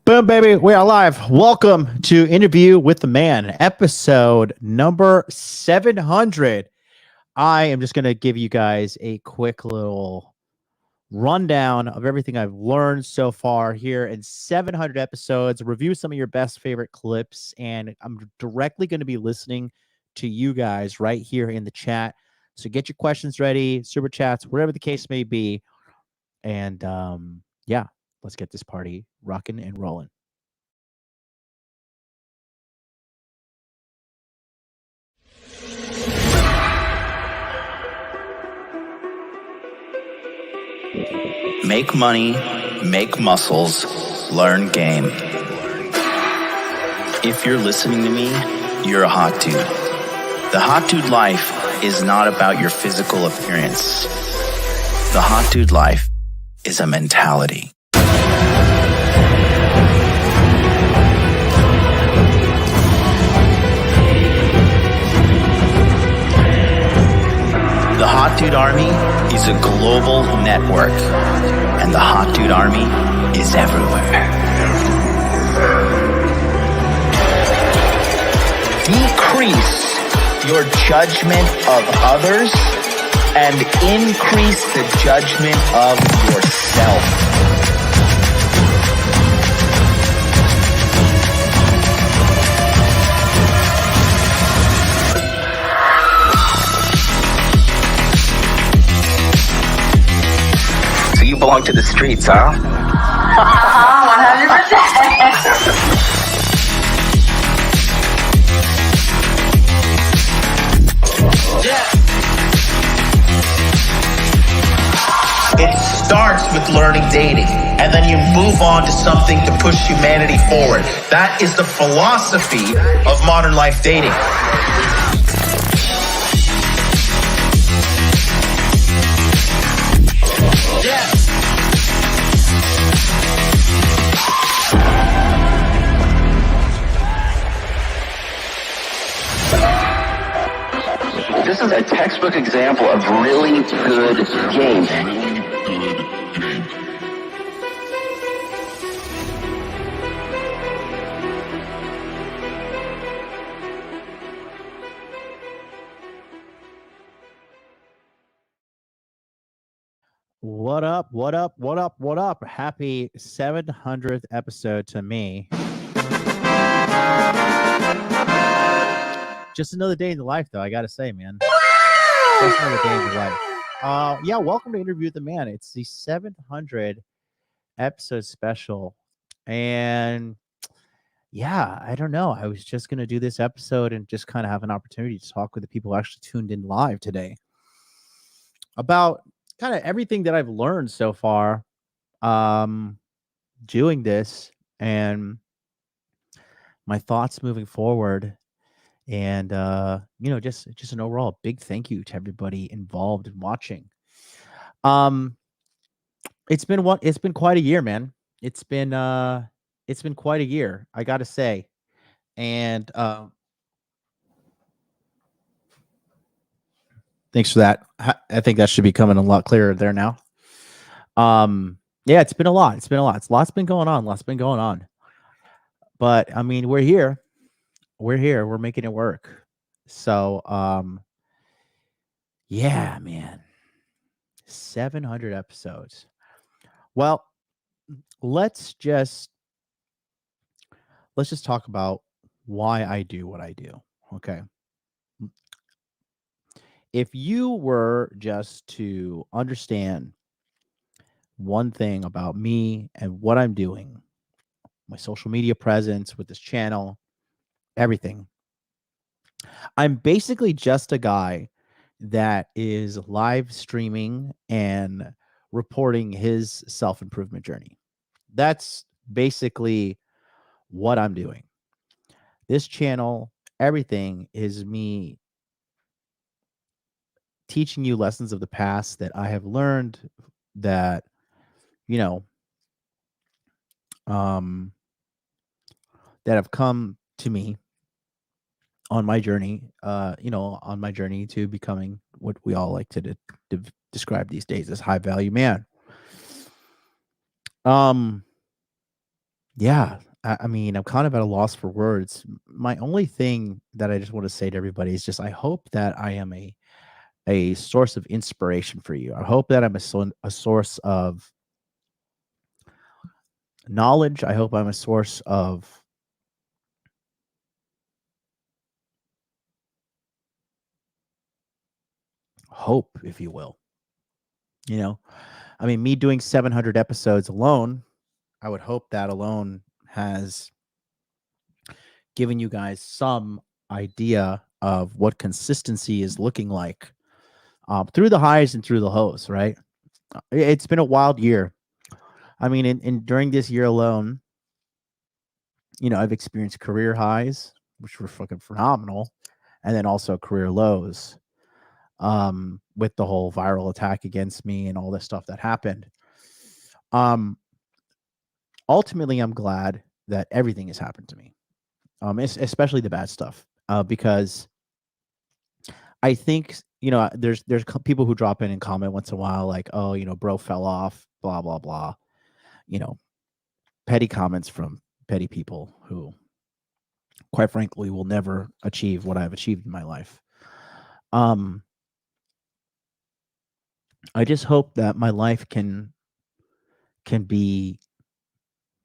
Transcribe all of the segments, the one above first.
Boom, baby. We are live. Welcome to Interview with the Man, episode number 700. I am just going to give you guys a quick little rundown of everything I've learned so far here in 700 episodes, review some of your best favorite clips, and I'm directly going to be listening to you guys right here in the chat. So get your questions ready, super chats, whatever the case may be. And yeah, let's get this party rocking and rolling. Make money, make muscles, learn game. If you're listening to me, you're a hot dude. The hot dude life is not about your physical appearance. The hot dude life is a mentality. The Hot Dude Army is a global network, and the Hot Dude Army is everywhere. Decrease your judgment of others and increase the judgment of yourself. You belong to the streets, huh? 100%. It starts with learning dating, and then you move on to something to push humanity forward. That is the philosophy of modern life dating. This is a textbook example of really good game. What up? What up? What up? What up? Happy 700th episode to me. Just another day in the life, though, I got to say, man. Just another day in the life. Yeah, welcome to Interview with the Man. It's the 700 episode special. And yeah, I don't know. I was just going to do this episode and just kind of have an opportunity to talk with the people who actually tuned in live today about kind of everything that I've learned so far doing this and my thoughts moving forward. And you know, just an overall big thank you to everybody involved in watching. It's been quite a year, man. It's been quite a year, I gotta say. And thanks for that. I think that should be coming a lot clearer there now. Yeah, it's been a lot. Lots been going on. But I mean, we're here. We're making it work. So yeah, man. 700 episodes. Well, let's just talk about why I do what I do. Okay. If you were just to understand one thing about me and what I'm doing, my social media presence with this channel, everything, I'm basically just a guy that is live streaming and reporting his self-improvement journey. That's basically what I'm doing. This channel, everything is me teaching you lessons of the past that I have learned that, you know, that have come to me on my journey, on my journey to becoming what we all like to describe these days as high value man. Yeah, I mean, I'm kind of at a loss for words. My only thing that I just want to say to everybody is just I hope that I am a source of inspiration for you. I hope that I'm a source of knowledge. I hope I'm a source of hope, if you will. You know, I mean, me doing 700 episodes alone, I would hope that alone has given you guys some idea of what consistency is looking like through the highs and through the lows, right? It's been a wild year. I mean, in during this year alone, I've experienced career highs, which were fucking phenomenal, and then also career lows with the whole viral attack against me and all this stuff that happened. Um, Ultimately, I'm glad that everything has happened to me, especially the bad stuff, because I think there's people who drop in and comment once in a while like, oh, bro fell off, blah blah blah, you know, petty comments from petty people who, quite frankly, will never achieve what I've achieved in my life. Um, I just hope that my life can be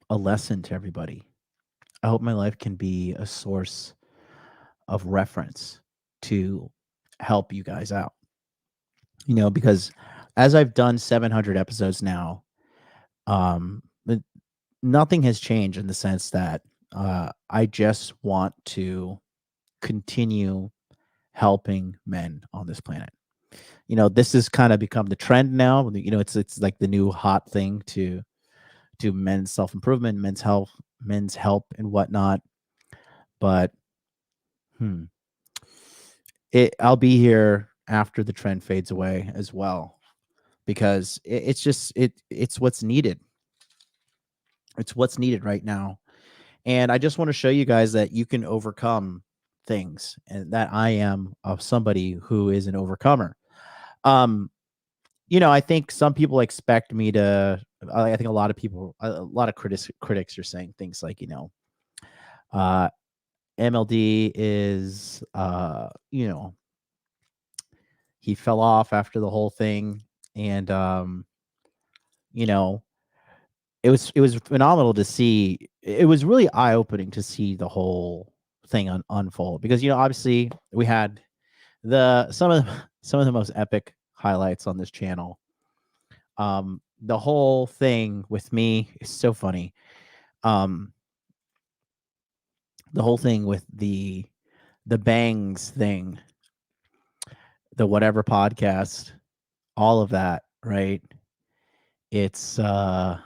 a lesson to everybody. I hope my life can be a source of reference to help you guys out. Because as I've done 700 episodes now, but nothing has changed in the sense that I just want to continue helping men on this planet. This has kind of become the trend now. It's like the new hot thing to do men's self-improvement, men's help and whatnot. But I'll be here after the trend fades away as well, because it's what's needed. It's what's needed right now. And I just want to show you guys that you can overcome things, and that I am somebody who is an overcomer. I think some people expect me to. I think a lot of people, a lot of critics are saying things like, MLD is, he fell off after the whole thing, and you know, it was phenomenal to see. It was really eye opening to see the whole thing unfold, because obviously we had some of the most epic highlights on this channel. The whole thing with me is so funny. The whole thing with the bangs thing, the whatever podcast, all of that, right? It's I'll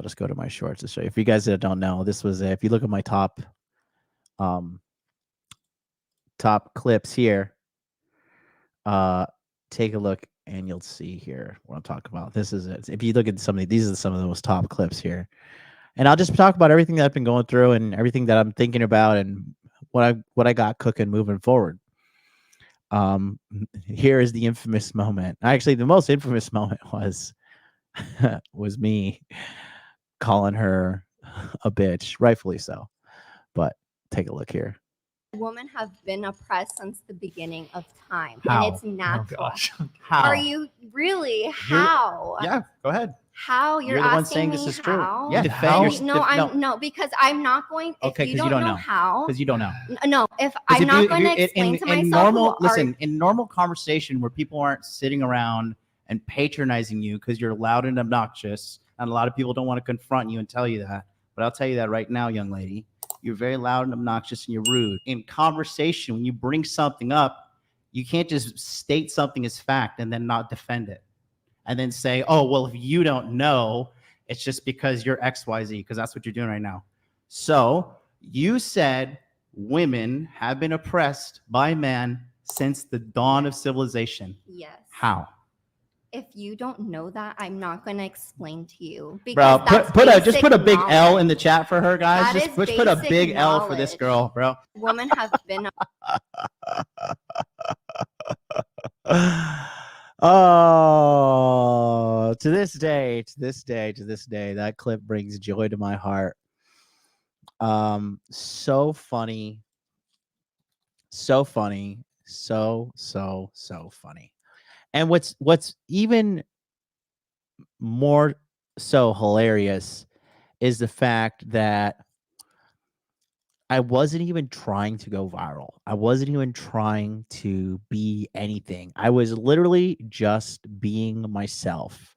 just go to my shorts to show you. If you guys don't know, this was if you look at my top clips here, take a look and you'll see here what I'm talking about. This is it. If you look at these are some of the most top clips here. And I'll just talk about everything that I've been going through and everything that I'm thinking about and what I got cooking moving forward. Here is the infamous moment. Actually, the most infamous moment was me calling her a bitch, rightfully so. But take a look here. Women have been oppressed since the beginning of time. How? And it's natural. Oh gosh. How? Are you really? How? Yeah, go ahead. How? You're the one asking saying me this is how? true. Yeah, How? No, because I'm not going. Okay, If you 'cause don't you don't know know. how, Because you don't know. no, if I'm not going to explain to myself, normal, in normal conversation where people aren't sitting around and patronizing you because you're loud and obnoxious, and a lot of people don't want to confront you and tell you that. But I'll tell you that right now, young lady, you're very loud and obnoxious and you're rude. In conversation, when you bring something up, you can't just state something as fact and then not defend it, and then say, "Oh, well, if you don't know, it's just because you're XYZ," because that's what you're doing right now. So you said women have been oppressed by men since the dawn of civilization. yes. How? If you don't know that, I'm not going to explain to you. Bro, Because just put a big knowledge. L in the chat for her, guys. That Just is put a basic big L for this knowledge. girl, bro. Women have been Oh, to this day, that clip brings joy to my heart. So funny, so funny, so funny. And what's even more so hilarious is the fact that I wasn't even trying to go viral. I wasn't even trying to be anything. I was literally just being myself.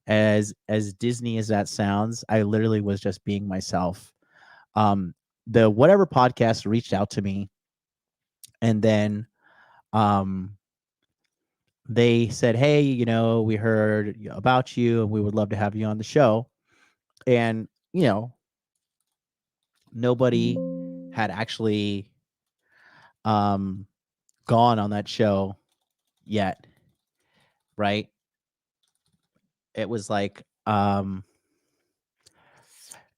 As Disney as that sounds, I literally was just being myself. The whatever podcast reached out to me, and then they said, "Hey, we heard about you, and we would love to have you on the show." And nobody had actually gone on that show yet, right? It was like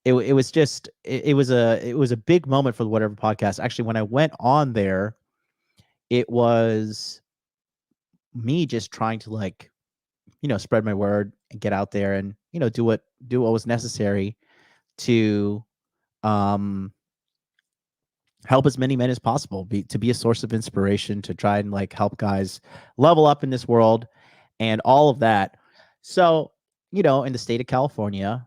it was just it was a big moment for the whatever podcast. Actually, when I went on there, it was me just trying to spread my word and get out there and do what was necessary to help as many men as possible, to be a source of inspiration, to try and help guys level up in this world and all of that. So, in the state of California,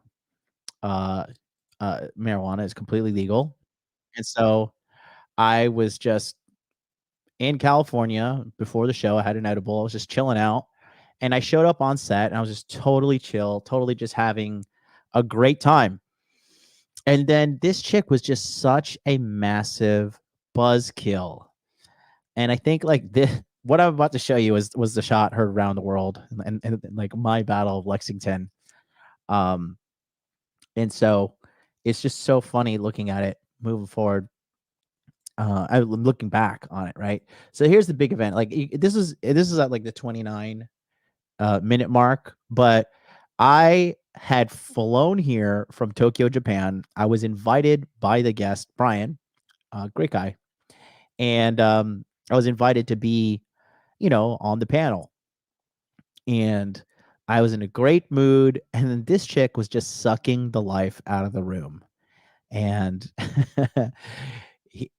marijuana is completely legal. And so I was just in California before the show. I had an edible. I was just chilling out, and I showed up on set, and I was just totally chill, totally just having a great time. And then this chick was just such a massive buzzkill. And I think this, what I'm about to show you was the shot heard around the world, and like my battle of Lexington. And so it's just so funny looking at it moving forward. I'm looking back on it, right? So here's the big event. This is at the 29 minute mark, but I had flown here from Tokyo, Japan. I was invited by the guest Brian, great guy, and I was invited to be, on the panel, and I was in a great mood. And then this chick was just sucking the life out of the room, and he,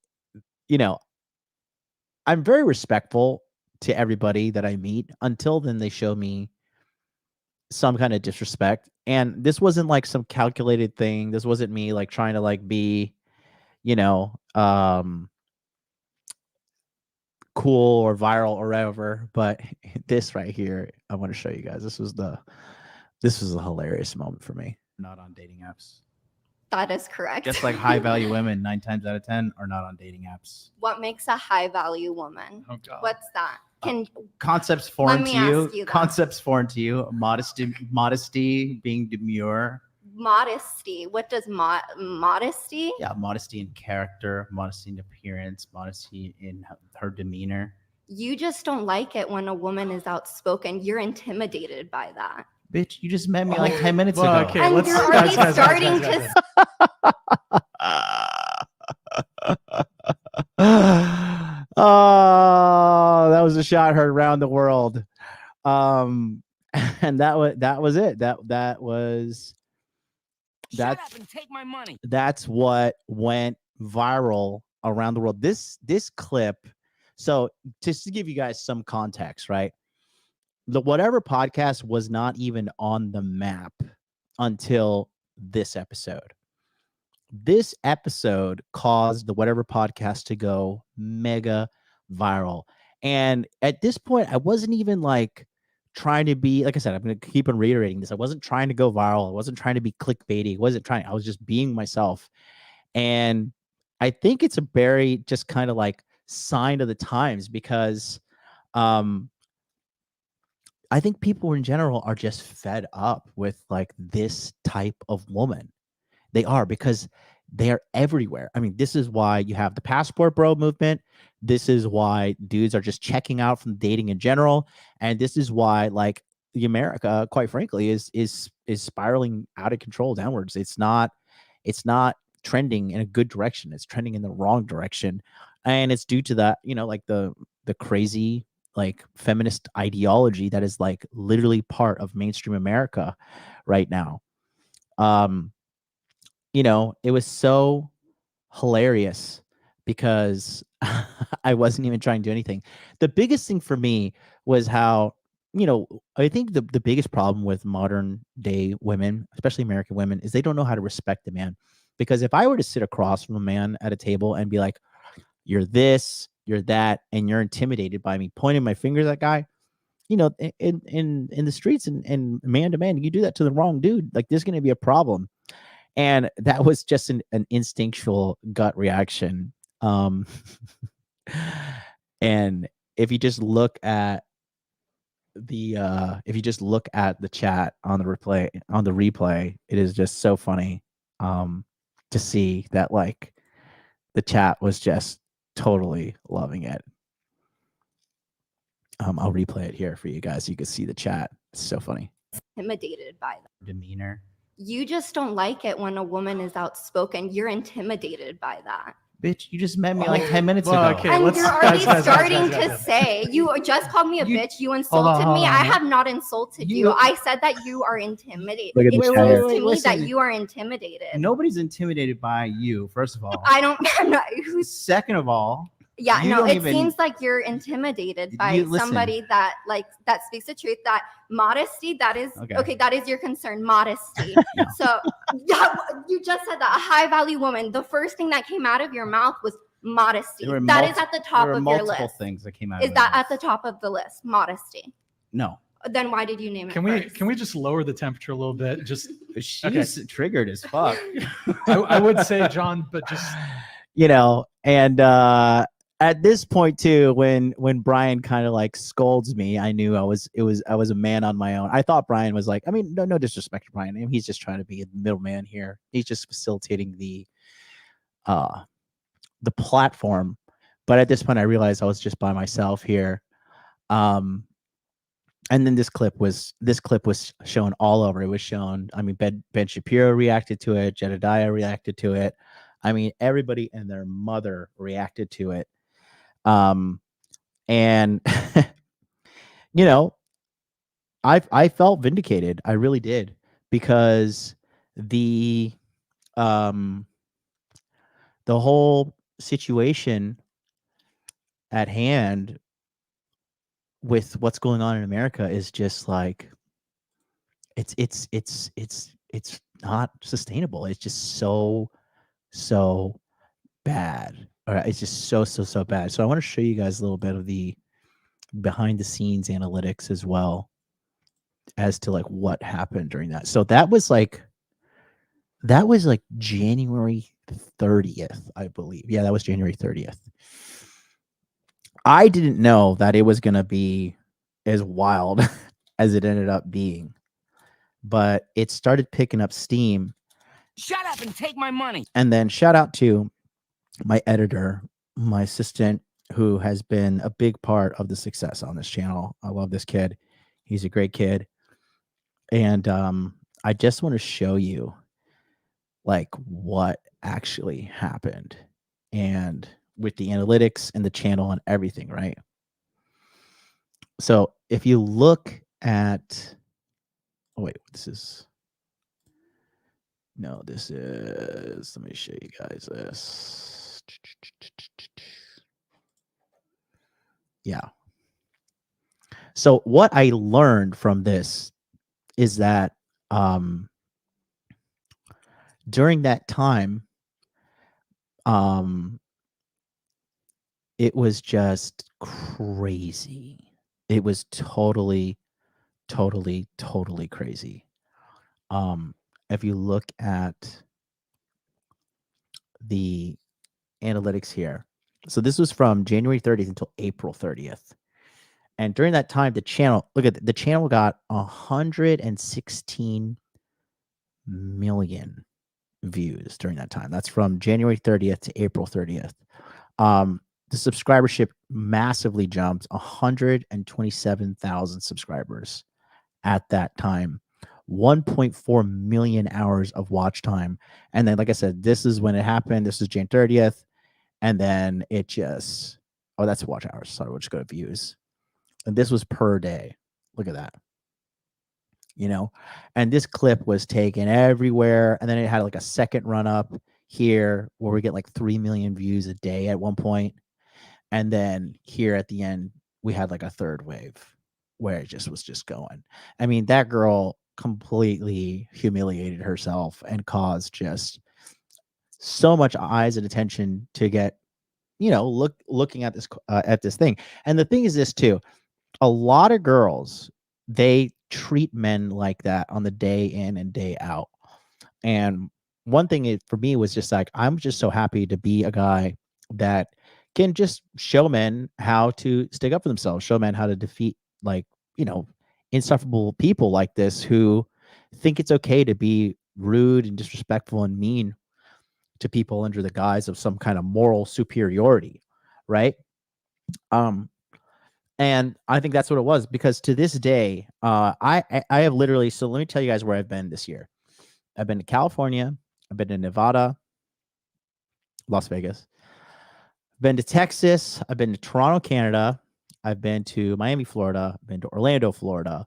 I'm very respectful to everybody that I meet. Until then, they show me some kind of disrespect. And this wasn't like some calculated thing. This wasn't me trying to be, cool or viral or whatever. But this right here, I want to show you guys. This was a hilarious moment for me. Not on dating apps. That is correct. Just like high value women, 9 times out of 10 are not on dating apps. What makes a high value woman? Oh, God. What's that? Concepts foreign to you. Concepts foreign to you. Modesty, being demure. Modesty. What does modesty? Yeah, modesty in character, modesty in appearance, modesty in her demeanor. You just don't like it when a woman is outspoken. You're intimidated by that. Bitch, you just met me 10 minutes ago. Okay, and you're already starting to. Oh, that was a shot heard around the world. And that was it. That was. Shut up and take my money. That's what went viral around the world. This clip. So just to give you guys some context, right? The whatever podcast was not even on the map until this episode. This episode caused the whatever podcast to go mega viral. And at this point, I wasn't even trying to be, like I said, I'm going to keep on reiterating this. I wasn't trying to go viral. I wasn't trying to be clickbaity. I was just being myself. And I think it's a very just kind of sign of the times, because I think people in general are just fed up with this type of woman. They are, because they are everywhere. I mean, this is why you have the passport bro movement. This is why dudes are just checking out from dating in general. And this is why the America, quite frankly, is spiraling out of control downwards. It's not trending in a good direction. It's trending in the wrong direction. And it's due to that, the crazy like feminist ideology that is like literally part of mainstream America right now. You know, it was so hilarious because I wasn't even trying to do anything. The biggest thing for me was how, you know, I think the biggest problem with modern day women, especially American women, is they don't know how to respect a man. Because if I were to sit across from a man at a table and be like, you're this, you're that, and you're intimidated by me pointing my fingers at that guy, you know, in the streets and man to man, you do that to the wrong dude, like there's going to be a problem. And that was just an instinctual gut reaction. And if you just look at the chat on the replay, it is just so funny to see that like the chat was just totally loving it. I'll replay it here for you guys. You can see the chat. It's so funny. Intimidated by them. Demeanor. You just don't like it when a woman is outspoken. You're intimidated by that. Bitch, you just met me like 10 minutes ago. Okay, And let's- you're already guys, starting guys. to say, you just called me a You- bitch. You insulted hold me. on. I have not insulted You- you. I said that you are intimidated. Look at It the seems chat here. to me Listen. that you are intimidated. Nobody's intimidated by you, first of all. I don't. I'm not who's, Second of all, yeah, You no. don't It even- seems like you're intimidated by You- listen. somebody that that speaks the truth. That modesty. That is Okay. okay. That is your concern. Modesty. No. So yeah, you just said that a high value woman. The first thing that came out of your mouth was modesty. There were That multi- is at the top there were of your multiple list. things that came out Is of that my at the mouth. top of the list? Modesty. No. Then why did you name it? Can we first? can we just lower the temperature a little bit? Just She's triggered as fuck. I would say, John, but just You know, and at this point too, when Brian kind of like scolds me, I knew I was a man on my own. I thought Brian was like, I mean, no disrespect to Brian. I mean, he's just trying to be a middleman here. He's just facilitating the platform. But at this point, I realized I was just by myself here. And then this clip was shown all over. It was shown. I mean, Ben Shapiro reacted to it. Jedediah reacted to it. I mean, everybody and their mother reacted to it. And you know, I felt vindicated. I really did, because the whole situation at hand with what's going on in America is just like it's not sustainable. It's just so bad. Or it's just so bad. So I want to show you guys a little bit of the behind the scenes analytics as well as to like what happened during that. So that was like January 30th, I believe. Yeah, that was January 30th. I didn't know that it was going to be as wild as it ended up being, but it started picking up steam. Shut up and take my money. And then shout out to my editor, my assistant, who has been a big part of the success on this channel. I love this kid. He's a great kid. And I just want to show you like what actually happened, and with the analytics and the channel and everything, right? So if you look at, oh wait, this is, let me show you guys this. Yeah. So what I learned from this is that during that time, it was just crazy. It was totally crazy. If you look at the analytics here, so this was from January 30th until April 30th. And during that time, the channel, look at the channel got 116 million views during that time. That's from January 30th to April 30th. The subscribership massively jumped, 127,000 subscribers at that time, 1.4 million hours of watch time. And then, like I said, this is when it happened. This is Jan 30th. And then it just, oh, that's watch hours. Sorry, we'll just go to views. And this was per day. Look at that. You know, and this clip was taken everywhere. And then it had like a second run up here where we get like 3 million views a day at one point. And then here at the end, we had like a third wave where it just was just going. I mean, that girl completely humiliated herself and caused just so much eyes and attention to get, you know, looking at this thing. And the thing is this too, a lot of girls, they treat men like that on the day in and day out. And one thing for me was just like, I'm just so happy to be a guy that can just show men how to stick up for themselves, show men how to defeat, like, you know, insufferable people like this who think it's okay to be rude and disrespectful and mean to people under the guise of some kind of moral superiority, right? And I think that's what it was, because to this day, I have literally, so let me tell you guys where I've been this year. I've been to California, I've been to Nevada, Las Vegas, I've been to Texas, I've been to Toronto, Canada, I've been to Miami, Florida, I've been to Orlando, Florida,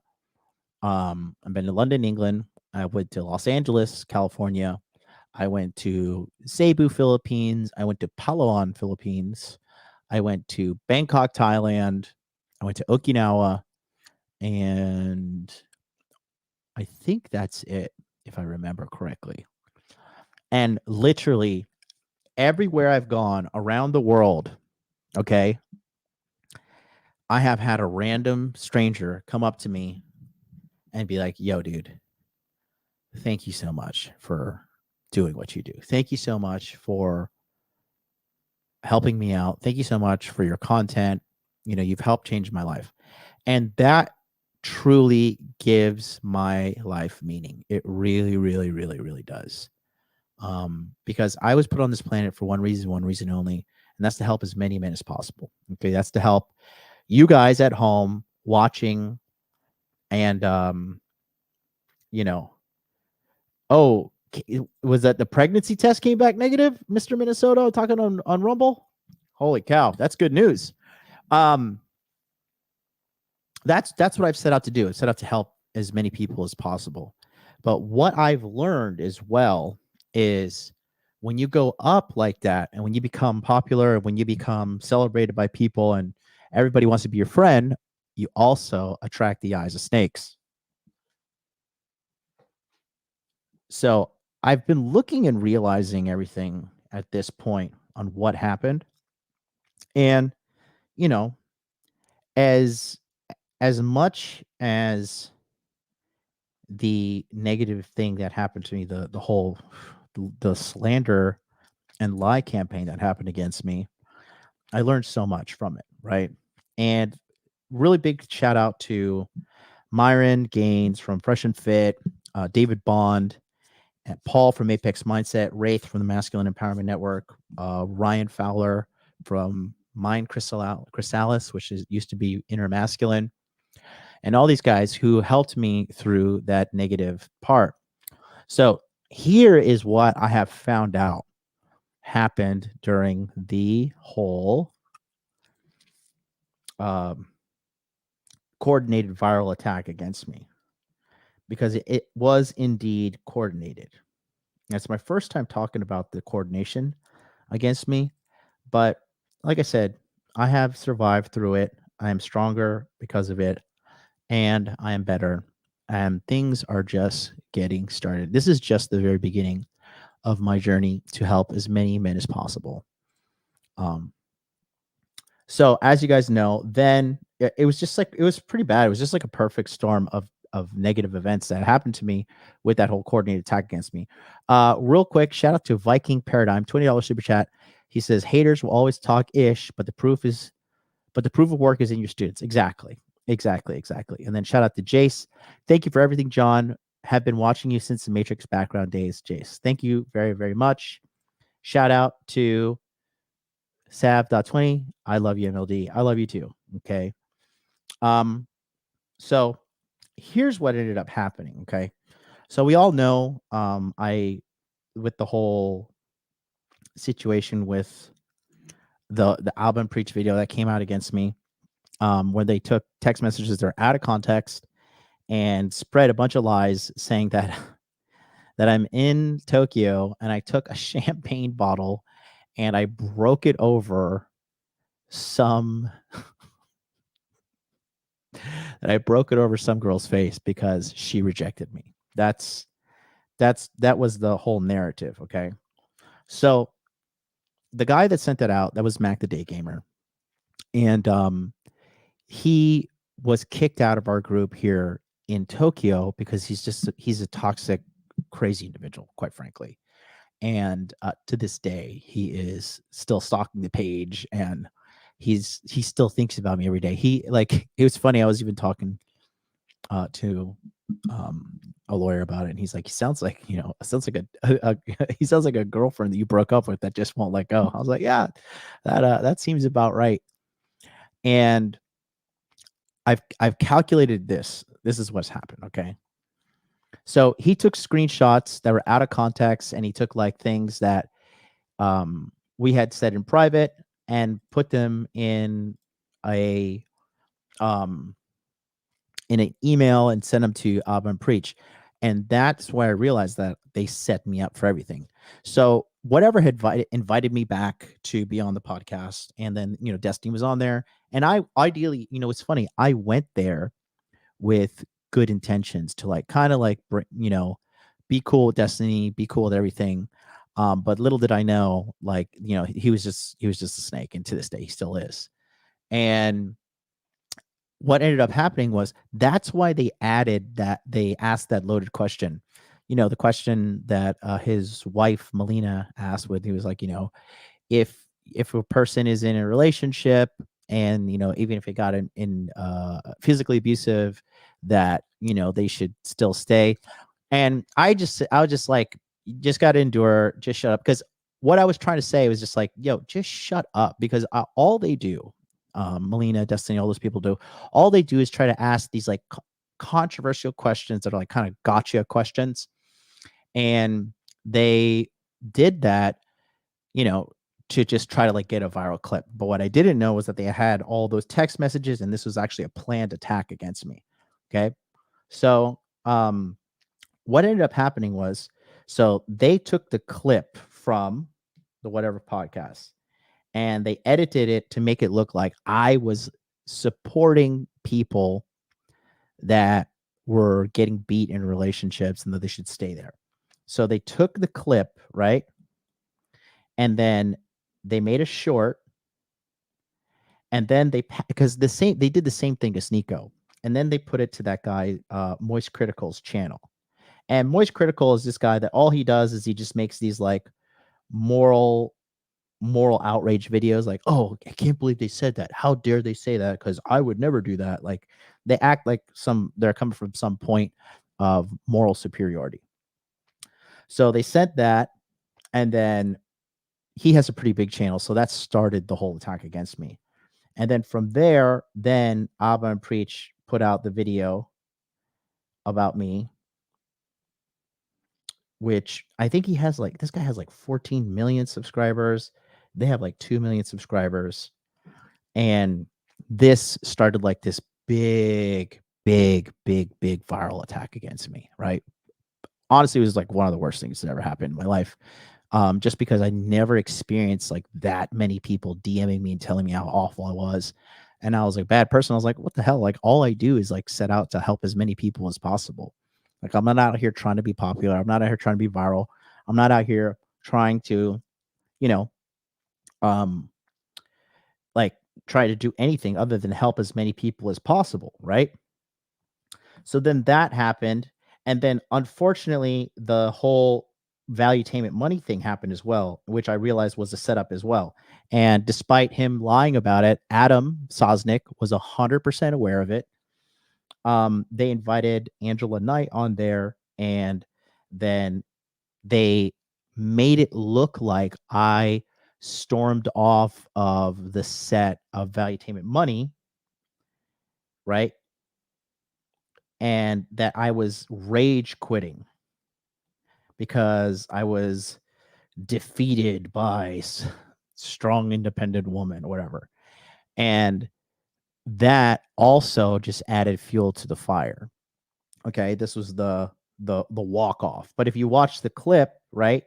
I've been to London, England, I went to Los Angeles, California, I went to Cebu, Philippines, I went to Palawan, Philippines, I went to Bangkok, Thailand, I went to Okinawa, and I think that's it, if I remember correctly. And literally everywhere I've gone around the world, okay, I have had a random stranger come up to me and be like, yo, dude, thank you so much for doing what you do. Thank you so much for helping me out. Thank you so much for your content. You know, you've helped change my life. And that truly gives my life meaning. It really, really, really, really does. Because I was put on this planet for one reason only, and that's to help as many men as possible. Okay, that's to help you guys at home watching, and you know, oh, was that the pregnancy test came back negative, Mr. Minnesota, talking on Rumble? Holy cow, that's good news. That's what I've set out to do. I've set out to help as many people as possible. But what I've learned as well is when you go up like that, and when you become popular, and when you become celebrated by people and everybody wants to be your friend, you also attract the eyes of snakes. So I've been looking and realizing everything at this point on what happened. And, you know, as much as the negative thing that happened to me, the whole the slander and lie campaign that happened against me, I learned so much from it, right? And really big shout out to Myron Gaines from Fresh and Fit, David Bond, and Paul from Apex Mindset, Wraith from the Masculine Empowerment Network, Ryan Fowler from Mind Chrysalis, which used to be Inner Masculine, and all these guys who helped me through that negative part. So here is what I have found out happened during the whole coordinated viral attack against me, because it was indeed coordinated. That's my first time talking about the coordination against me, but like I said, I have survived through it. I am stronger because of it, and I am better, and things are just getting started. This is just the very beginning of my journey to help as many men as possible. So as you guys know, then it was just like, it was pretty bad. It was just like a perfect storm of negative events that happened to me with that whole coordinated attack against me. Real quick, shout out to Viking Paradigm, $20 super chat. He says, haters will always talk ish, but the proof of work is in your students. Exactly. And then shout out to Jace. Thank you for everything, John. Have been watching you since the Matrix background days, Jace. Thank you very, very much. Shout out to Sav.20. I love you, MLD. I love you too. Okay. So here's what ended up happening. Okay. So we all know, with the whole situation with the album preach video that came out against me, where they took text messages that are out of context and spread a bunch of lies saying that that I'm in Tokyo and I took a champagne bottle and I broke it over some that I broke it over some girl's face because she rejected me. That was the whole narrative, okay? So the guy that sent that out, that was Mac the Day Gamer. And he was kicked out of our group here in Tokyo because he's a toxic, crazy individual, quite frankly. And to this day, he is still stalking the page, and he still thinks about me every day. It was funny. I was even talking to a lawyer about it, and he's like, he sounds like he sounds like a girlfriend that you broke up with that just won't let go. I was like, yeah, that seems about right. And I've calculated this. This is what's happened. Okay. So he took screenshots that were out of context, and he took like things that we had said in private and put them in a in an email and sent them to IWAM Preach. And that's why I realized that they set me up for everything. So whatever had invited me back to be on the podcast, and then Destiny was on there, and I ideally, it's funny, I went there with good intentions to like kind of like be cool with Destiny, be cool with everything. But little did I know, like, he was just a snake, and to this day he still is. And what ended up happening was that's why they asked that loaded question. The question that his wife Melina asked, with he was like, if a person is in a relationship and even if it got in physically abusive, that they should still stay. And I was just like, you just got to endure, just shut up. Because what I was trying to say was just like, yo, just shut up. Because all they do, Melina, Destiny, all those people do, all they do is try to ask these like controversial questions that are like kind of gotcha questions. And they did that, to just try to like get a viral clip. But what I didn't know was that they had all those text messages, and this was actually a planned attack against me. Okay. So, what ended up happening was, so they took the clip from the whatever podcast and they edited it to make it look like I was supporting people that were getting beat in relationships and that they should stay there. So they took the clip, right? And then they made a short, and then they did the same thing to Sneeko, and then they put it to that guy Moist Critical's channel. And Moist Critical is this guy that all he does is he just makes these like moral outrage videos, like, oh, I can't believe they said that, how dare they say that, because I would never do that. Like, they act like they're coming from some point of moral superiority. So they sent that, and then he has a pretty big channel, so that started the whole attack against me. And then from there, then IWAM Preach put out the video about me, which I think this guy has like 14 million subscribers. They have like 2 million subscribers. And this started like this big viral attack against me, right? Honestly, it was like one of the worst things that ever happened in my life. Just because I never experienced like that many people DMing me and telling me how awful I was. And I was like, bad person. I was like, what the hell? Like, all I do is like set out to help as many people as possible. Like, I'm not out here trying to be popular. I'm not out here trying to be viral. I'm not out here trying to, like try to do anything other than help as many people as possible. Right. So then that happened. And then unfortunately, the whole valuetainment money thing happened as well, which I realized was a setup as well. And despite him lying about it, Adam Sosnick was 100% aware of it. They invited Angela Knight on there, and then they made it look like I stormed off of the set of valuetainment money, right? And that I was rage quitting because I was defeated by strong independent woman or whatever. And that also just added fuel to the fire. Okay, this was the walk off. But if you watch the clip, right,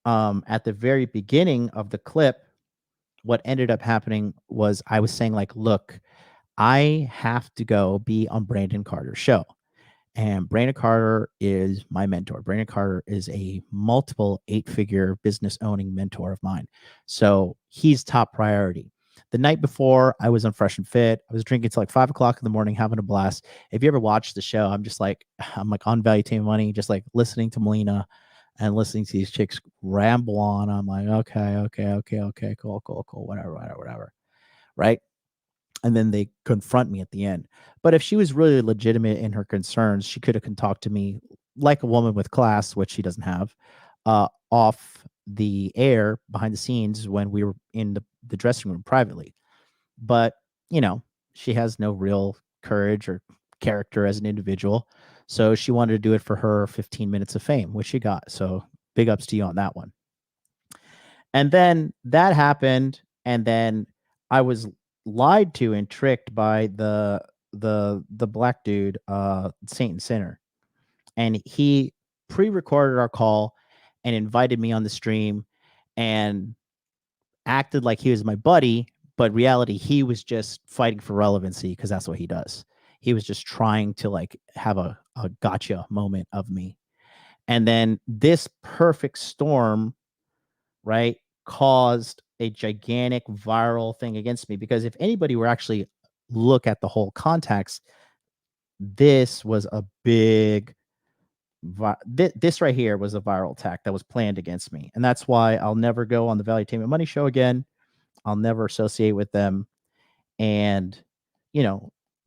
at the very beginning of the clip, what ended up happening was I was saying like, look, I have to go be on Brandon Carter's show. And Brandon Carter is my mentor. Brandon Carter is a multiple 8-figure business owning mentor of mine. So he's top priority. The night before, I was on Fresh and Fit. I was drinking till like 5 o'clock in the morning, having a blast. If you ever watched the show, I'm like on Value Team Money, just like listening to Melina and listening to these chicks ramble on. I'm like, okay, cool, whatever. Right. And then they confront me at the end. But if she was really legitimate in her concerns, she could have talked to me like a woman with class, which she doesn't have, off the air behind the scenes when we were in the dressing room privately. But, she has no real courage or character as an individual. So she wanted to do it for her 15 minutes of fame, which she got. So big ups to you on that one. And then that happened. And then I was lied to and tricked by the black dude, Saint and Sinner. And he pre-recorded our call and invited me on the stream and acted like he was my buddy, but reality, he was just fighting for relevancy because that's what he does. He was just trying to like have a gotcha moment of me. And then this perfect storm, right, caused a gigantic viral thing against me, because if anybody were actually look at the whole context, this was a big this right here was a viral attack that was planned against me. And that's why I'll never go on the Valuetainment Money Show again. I'll never associate with them. And,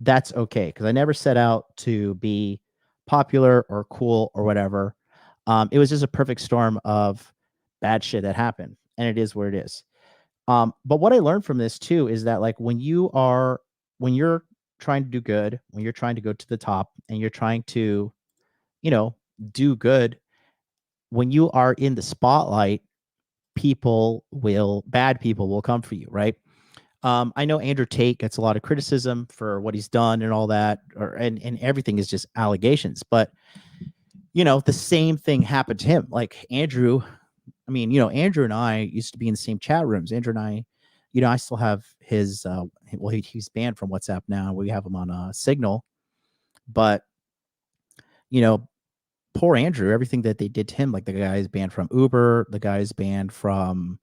that's okay, because I never set out to be popular or cool or whatever. It was just a perfect storm of bad shit that happened. And it is what it is. But what I learned from this too is that like when you're trying to do good, when you're trying to go to the top and you're trying to, do good, when you are in the spotlight, bad people will come for you, right? I know Andrew Tate gets a lot of criticism for what he's done and all that, and everything is just allegations. But the same thing happened to him. Like Andrew, Andrew and I used to be in the same chat rooms. Andrew and I, I still have his. He's banned from WhatsApp now. We have him on Signal, but poor Andrew. Everything that they did to him, like the guy is banned from Uber, the guy is banned from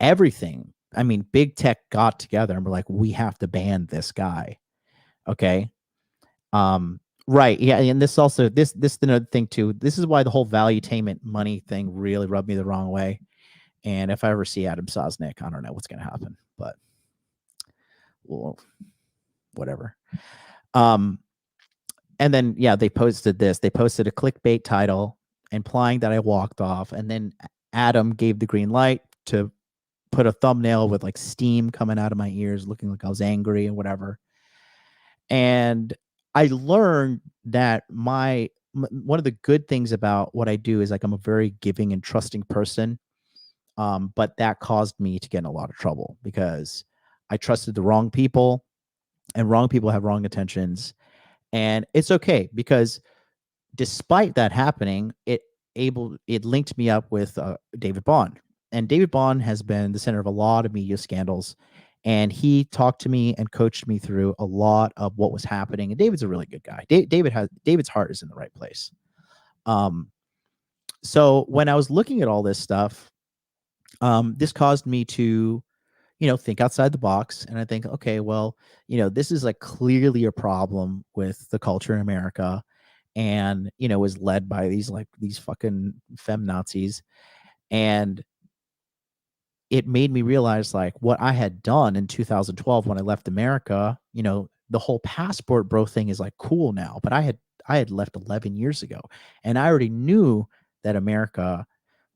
everything. I mean, big tech got together and we're like, we have to ban this guy. Okay. Right. Yeah. And this also, this another thing too. This is why the whole Valuetainment money thing really rubbed me the wrong way. And if I ever see Adam Sosnick, I don't know what's going to happen, but well, whatever. And then, yeah, they posted this. They posted a clickbait title implying that I walked off. And then Adam gave the green light to put a thumbnail with like steam coming out of my ears, looking like I was angry and whatever. And I learned that one of the good things about what I do is like I'm a very giving and trusting person. But that caused me to get in a lot of trouble because I trusted the wrong people, and wrong people have wrong intentions. And it's okay, because despite that happening, it linked me up with David Bond. And David Bond has been the center of a lot of media scandals. And he talked to me and coached me through a lot of what was happening. And David's a really good guy. David's heart is in the right place. So when I was looking at all this stuff, this caused me to, think outside the box. And I think, okay, well, this is like clearly a problem with the culture in America, and, was led by these fucking feminazis. And it made me realize like what I had done in 2012 when I left America. The whole passport bro thing is like cool now, but I had left 11 years ago, and I already knew that America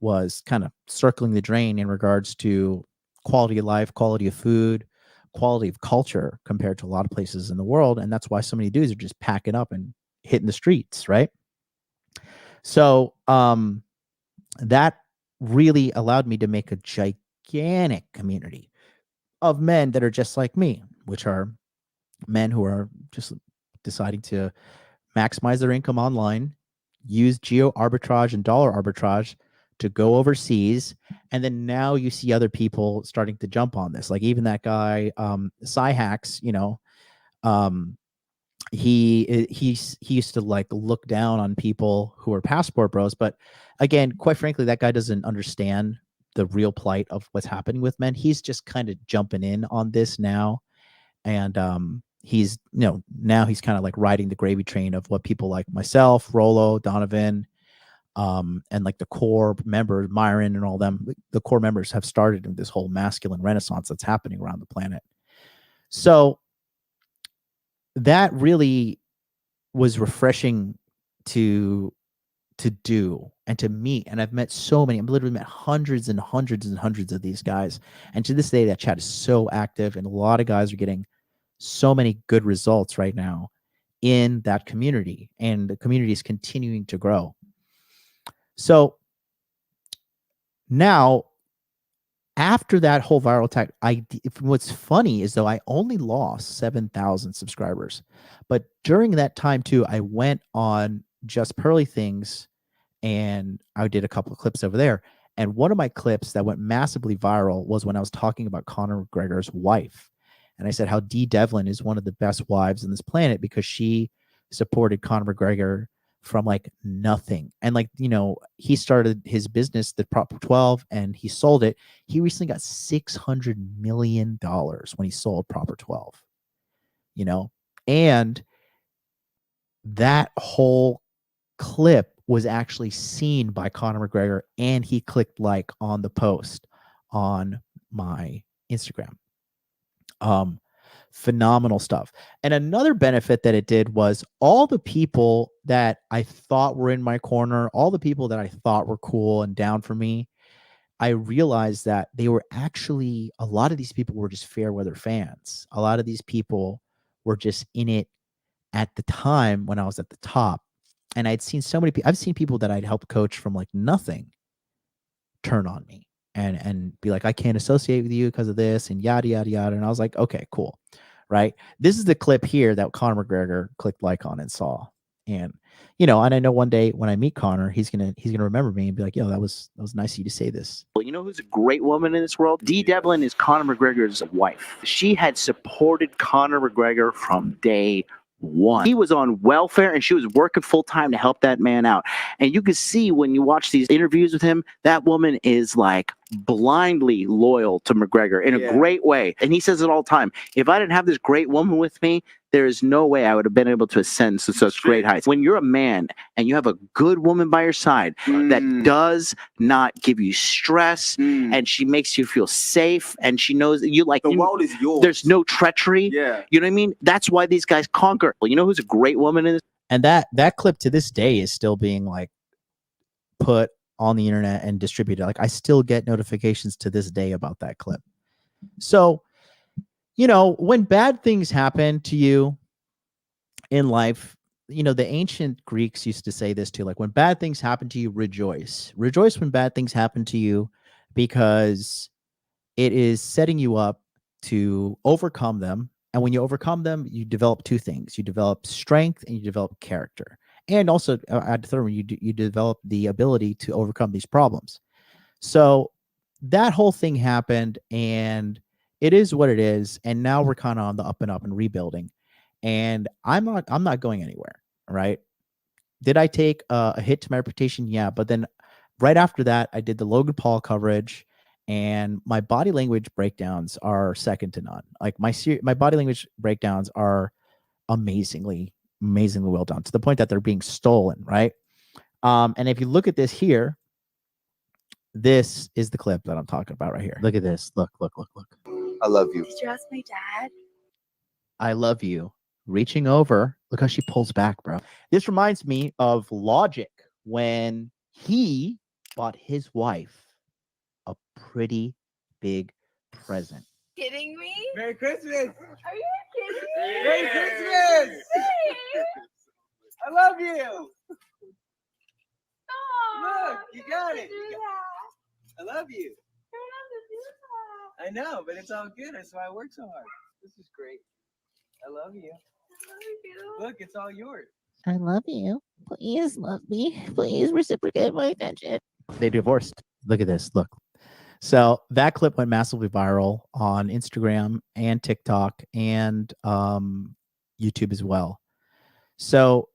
was kind of circling the drain in regards to quality of life, quality of food, quality of culture compared to a lot of places in the world. And that's why so many dudes are just packing up and hitting the streets, right? So that really allowed me to make a gigantic community of men that are just like me. which are men who are just deciding to maximize their income online, use geo arbitrage and dollar arbitrage to go overseas. And then now you see other people starting to jump on this. Like even that guy, Cyhacks, he used to like look down on people who are passport bros. But again, quite frankly, that guy doesn't understand the real plight of what's happening with men. He's just kind of jumping in on this now. And he's now he's kind of like riding the gravy train of what people like myself, Rolo, Donovan, and like the core members, Myron and all them, the core members have started this whole masculine renaissance that's happening around the planet. So that really was refreshing to do and to meet. And I've met so many. I've literally met hundreds and hundreds and hundreds of these guys. And to this day, that chat is so active, and a lot of guys are getting so many good results right now in that community, and the community is continuing to grow. So now, after that whole viral attack, what's funny is though I only lost 7,000 subscribers, but during that time too, I went on Just Pearly Things and I did a couple of clips over there. And one of my clips that went massively viral was when I was talking about Conor McGregor's wife. And I said how Dee Devlin is one of the best wives on this planet because she supported Conor McGregor from like nothing. And like, he started his business, the Prop 12, and he sold it. He recently got $600 million when he sold Proper 12, and that whole clip was actually seen by Conor McGregor, and he clicked like on the post on my Instagram. Phenomenal stuff. And another benefit that it did was all the people that I thought were in my corner, all the people that I thought were cool and down for me, I realized that they were actually, a lot of these people were just fair weather fans. A lot of these people were just in it at the time when I was at the top. And I'd seen so many people, I've seen people that I'd helped coach from like nothing turn on me and be like, I can't associate with you because of this and yada, yada, yada. And I was like, okay, cool. Right. This is the clip here that Conor McGregor clicked like on and saw. And, and I know one day when I meet Conor, he's going to remember me and be like, yo, that was nice of you to say this. Well, you know who's a great woman in this world? Dee Devlin is Conor McGregor's wife. She had supported Conor McGregor from day one. He was on welfare and she was working full time to help that man out. And you can see when you watch these interviews with him, that woman is like blindly loyal to McGregor in a great way. And he says it all the time. If I didn't have this great woman with me, there is no way I would have been able to ascend to such great heights. When you're a man and you have a good woman by your side that does not give you stress and she makes you feel safe and she knows you like the world is yours. There's no treachery. Yeah. You know what I mean? That's why these guys conquer. Well, you know who's a great woman in this? And that clip to this day is still being like put on the internet and distributed. Like I still get notifications to this day about that clip. So, when bad things happen to you in life, the ancient Greeks used to say this too, like when bad things happen to you, rejoice. Rejoice when bad things happen to you because it is setting you up to overcome them. And when you overcome them, you develop two things. You develop strength and you develop character. And also, at the third one, you develop the ability to overcome these problems. So that whole thing happened, and it is what it is. And now we're kind of on the up and up and rebuilding. And I'm not going anywhere, right? Did I take a hit to my reputation? Yeah. But then right after that, I did the Logan Paul coverage, and my body language breakdowns are second to none. Like my body language breakdowns are amazingly well done, to the point that they're being stolen, right? And if you look at this here, this is the clip that I'm talking about right here. Look at this. Look. I love you. Did you ask my dad? I love you. Reaching over. Look how she pulls back, bro. This reminds me of Logic when he bought his wife a pretty big present. Kidding me? Merry Christmas. Are you kidding me? Merry Christmas. Hey. I love you. Aw, Look, you got it. do that. I love you. You're not to do that. I know, but it's all good. That's why I work so hard. This is great. I love you. Look, it's all yours. I love you. Please love me. Please reciprocate my attention. They divorced. Look at this. Look. So that clip went massively viral on Instagram and TikTok and YouTube as well. So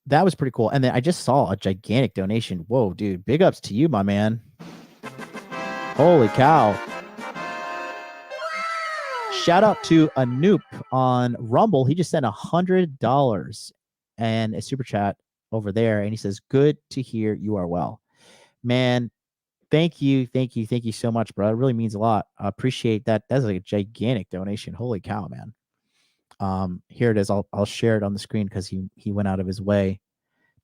that was pretty cool. And then I just saw a gigantic donation. Whoa, dude. Big ups to you, my man. Holy cow. Shout out to Anoop on Rumble. He just sent $100 and a super chat over there. And he says, good to hear you are well. Man, thank you so much, bro. It really means a lot. I appreciate that. That's like a gigantic donation. Holy cow, man. Here it is. I'll share it on the screen because he went out of his way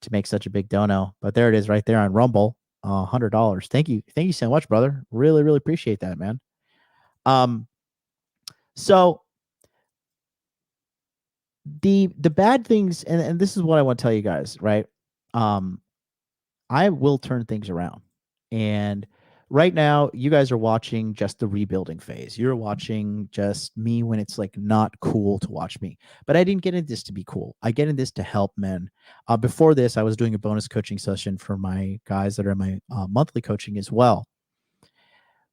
to make such a big dono. But there it is right there on Rumble. $100. Thank you so much, brother. Really appreciate that, man. So the bad things, and this is what I want to tell you guys, right? I will turn things around. And right now, you guys are watching just the rebuilding phase. You're watching just me when it's like not cool to watch me. But I didn't get into this to be cool. I get into this to help men. Before this, I was doing a bonus coaching session for my guys that are in my monthly coaching as well.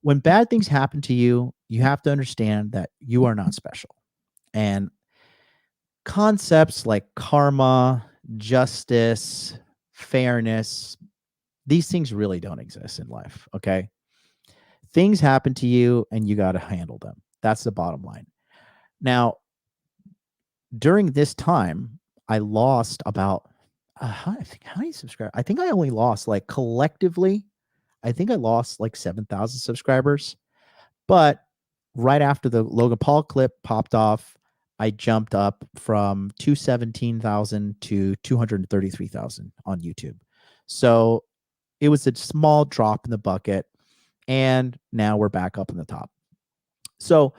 When bad things happen to you, you have to understand that you are not special. And concepts like karma, justice, fairness, these things really don't exist in life, okay? Things happen to you and you got to handle them. That's the bottom line. Now, during this time, I lost about, how many subscribers? I think I only lost like collectively, I think I lost like 7,000 subscribers. But right after the Logan Paul clip popped off, I jumped up from 217,000 to 233,000 on YouTube. So it was a small drop in the bucket, and now we're back up in the top. So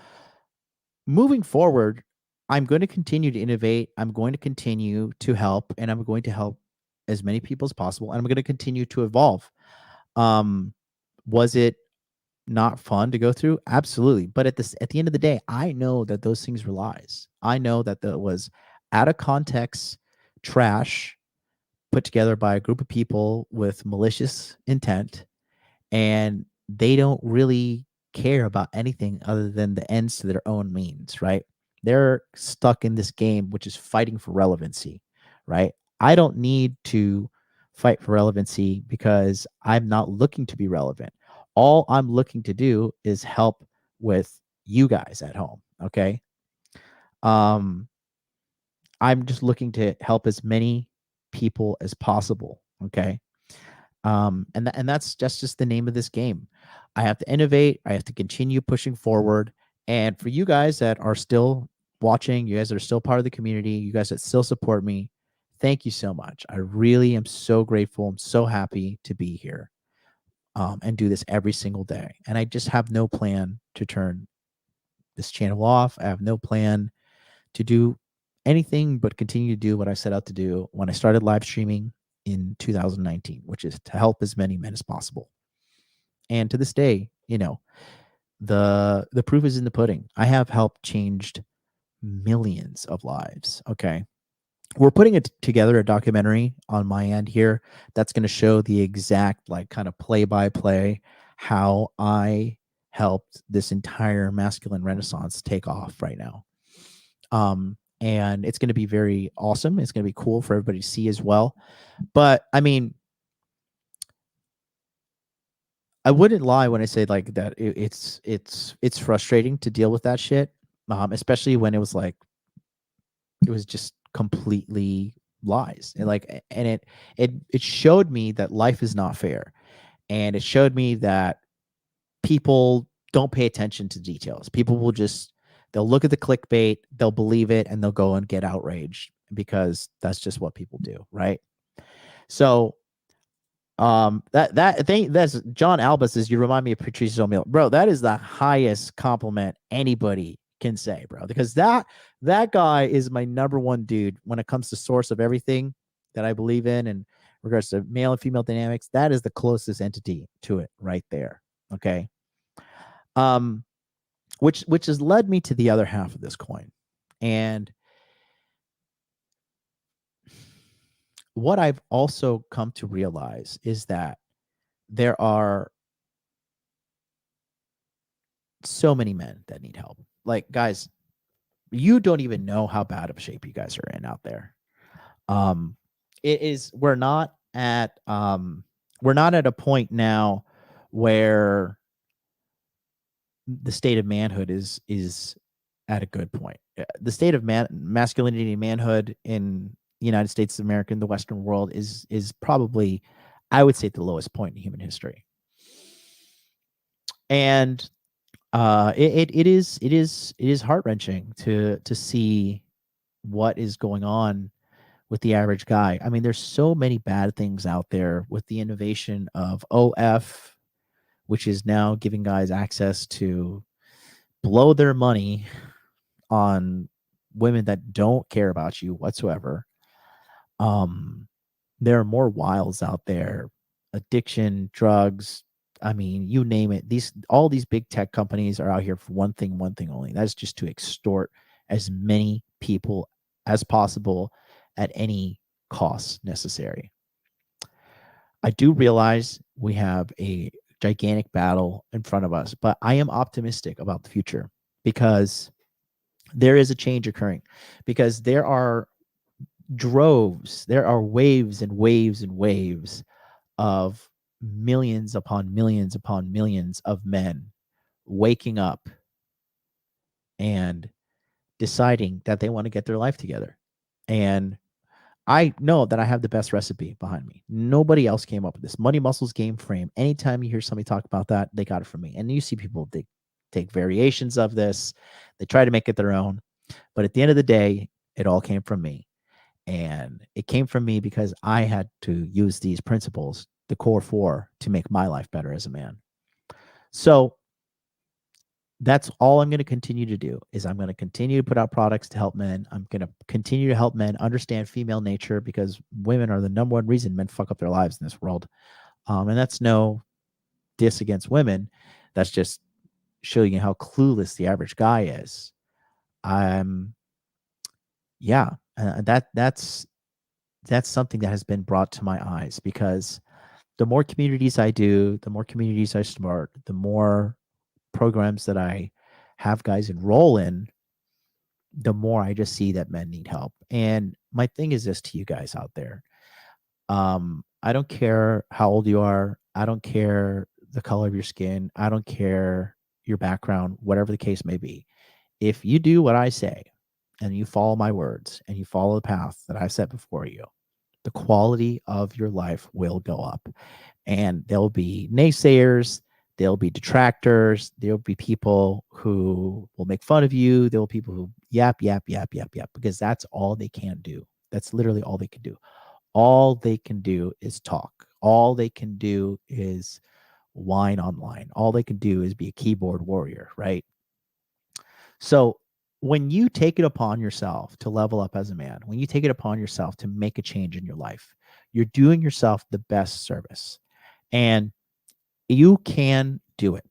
moving forward, I'm going to continue to innovate. I'm going to continue to help, and I'm going to help as many people as possible. And I'm going to continue to evolve. Was it not fun to go through? Absolutely. But at the end of the day, I know that those things were lies. I know that that was out of context trash put together by a group of people with malicious intent, and they don't really care about anything other than the ends to their own means, right? They're stuck in this game, which is fighting for relevancy, right? I don't need to fight for relevancy because I'm not looking to be relevant. All I'm looking to do is help with you guys at home, okay? I'm just looking to help as many people as possible, okay? And that's just the name of this game. I have to innovate. I have to continue pushing forward. And for you guys that are still watching, you guys that are still part of the community, you guys that still support me, thank you so much. I really am so grateful. I'm so happy to be here and do this every single day. And I just have no plan to turn this channel off. I have no plan to do anything but continue to do what I set out to do when I started live streaming in 2019, which is to help as many men as possible. And to this day, you know, the proof is in the pudding. I have helped changed millions of lives. Okay. We're putting it together a documentary on my end here that's going to show the exact like kind of play by play how I helped this entire masculine renaissance take off right now. And it's going to be very awesome. It's going to be cool for everybody to see as well. But I mean, I wouldn't lie when I say like that it's frustrating to deal with that shit, especially when it was like it was just completely lies, and like it showed me that life is not fair, and it showed me that people don't pay attention to details. People will just they'll look at the clickbait, they'll believe it, and they'll go and get outraged because that's just what people do, right? So that's John Alba says you remind me of Patrice O'Neal, bro. That is the highest compliment anybody can say, bro, because that guy is my number one dude when it comes to source of everything that I believe in regards to male and female dynamics. That is the closest entity to it right there. Okay. which has led me to the other half of this coin. And what I've also come to realize is that there are so many men that need help. Like, guys, you don't even know how bad of shape you guys are in out there. It is, we're not at a point now where the state of manhood is at a good point. The state of masculinity and manhood in the United States of America, in the Western world, is probably, I would say, at the lowest point in human history. And it is heart-wrenching to see what is going on with the average guy. I mean, there's so many bad things out there with the innovation of OF, which is now giving guys access to blow their money on women that don't care about you whatsoever. There are more wiles out there, addiction, drugs. I mean, you name it. All these big tech companies are out here for one thing only. That's just to extort as many people as possible at any cost necessary. I do realize we have a gigantic battle in front of us, but I am optimistic about the future because there is a change occurring, because there are waves and waves and waves of millions upon millions upon millions of men waking up and deciding that they want to get their life together. And I know that I have the best recipe behind me. Nobody else came up with this. Money Muscles Game Frame. Anytime you hear somebody talk about that, they got it from me. And you see people, they take variations of this. They try to make it their own. But at the end of the day, it all came from me. And it came from me because I had to use these principles, the core four, to make my life better as a man. So that's all I'm going to continue to do, is I'm going to continue to put out products to help men. I'm going to continue to help men understand female nature, because women are the number one reason men fuck up their lives in this world. And that's no diss against women. That's just showing you how clueless the average guy is. That's something that has been brought to my eyes, because the more communities I do, the more communities I start, the more programs that I have guys enroll in, the more I just see that men need help. And my thing is this to you guys out there. I don't care how old you are. I don't care the color of your skin. I don't care your background, whatever the case may be. If you do what I say and you follow my words and you follow the path that I've set before you, the quality of your life will go up. And there'll be naysayers, there'll be detractors, there'll be people who will make fun of you, there'll be people who yap, because that's all they can do. That's literally all they can do. All they can do is talk. All they can do is whine online. All they can do is be a keyboard warrior, right? So when you take it upon yourself to level up as a man, when you take it upon yourself to make a change in your life, you're doing yourself the best service. And you can do it.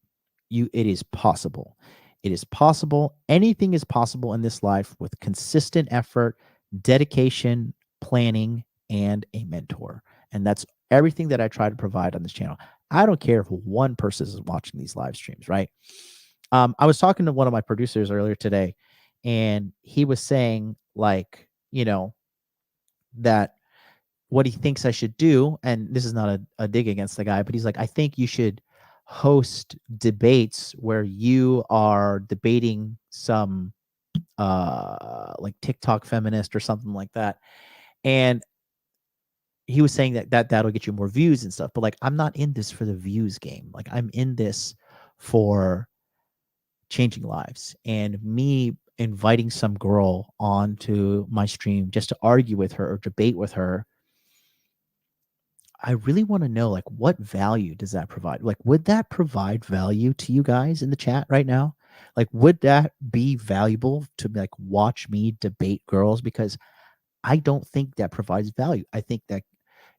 It is possible. It is possible. Anything is possible in this life with consistent effort, dedication, planning, and a mentor. And that's everything that I try to provide on this channel. I don't care if one person is watching these live streams, right? I was talking to one of my producers earlier today, and he was saying, like, that what he thinks I should do, and this is not a dig against the guy, but he's like, I think you should host debates where you are debating some like TikTok feminist or something like that. And he was saying that'll get you more views and stuff. But like, I'm not in this for the views game. Like, I'm in this for changing lives. And me inviting some girl onto my stream just to argue with her or debate with her, I really want to know, like, what value does that provide? Like, would that provide value to you guys in the chat right now? Like, would that be valuable to, like, watch me debate girls? Because I don't think that provides value. I think that,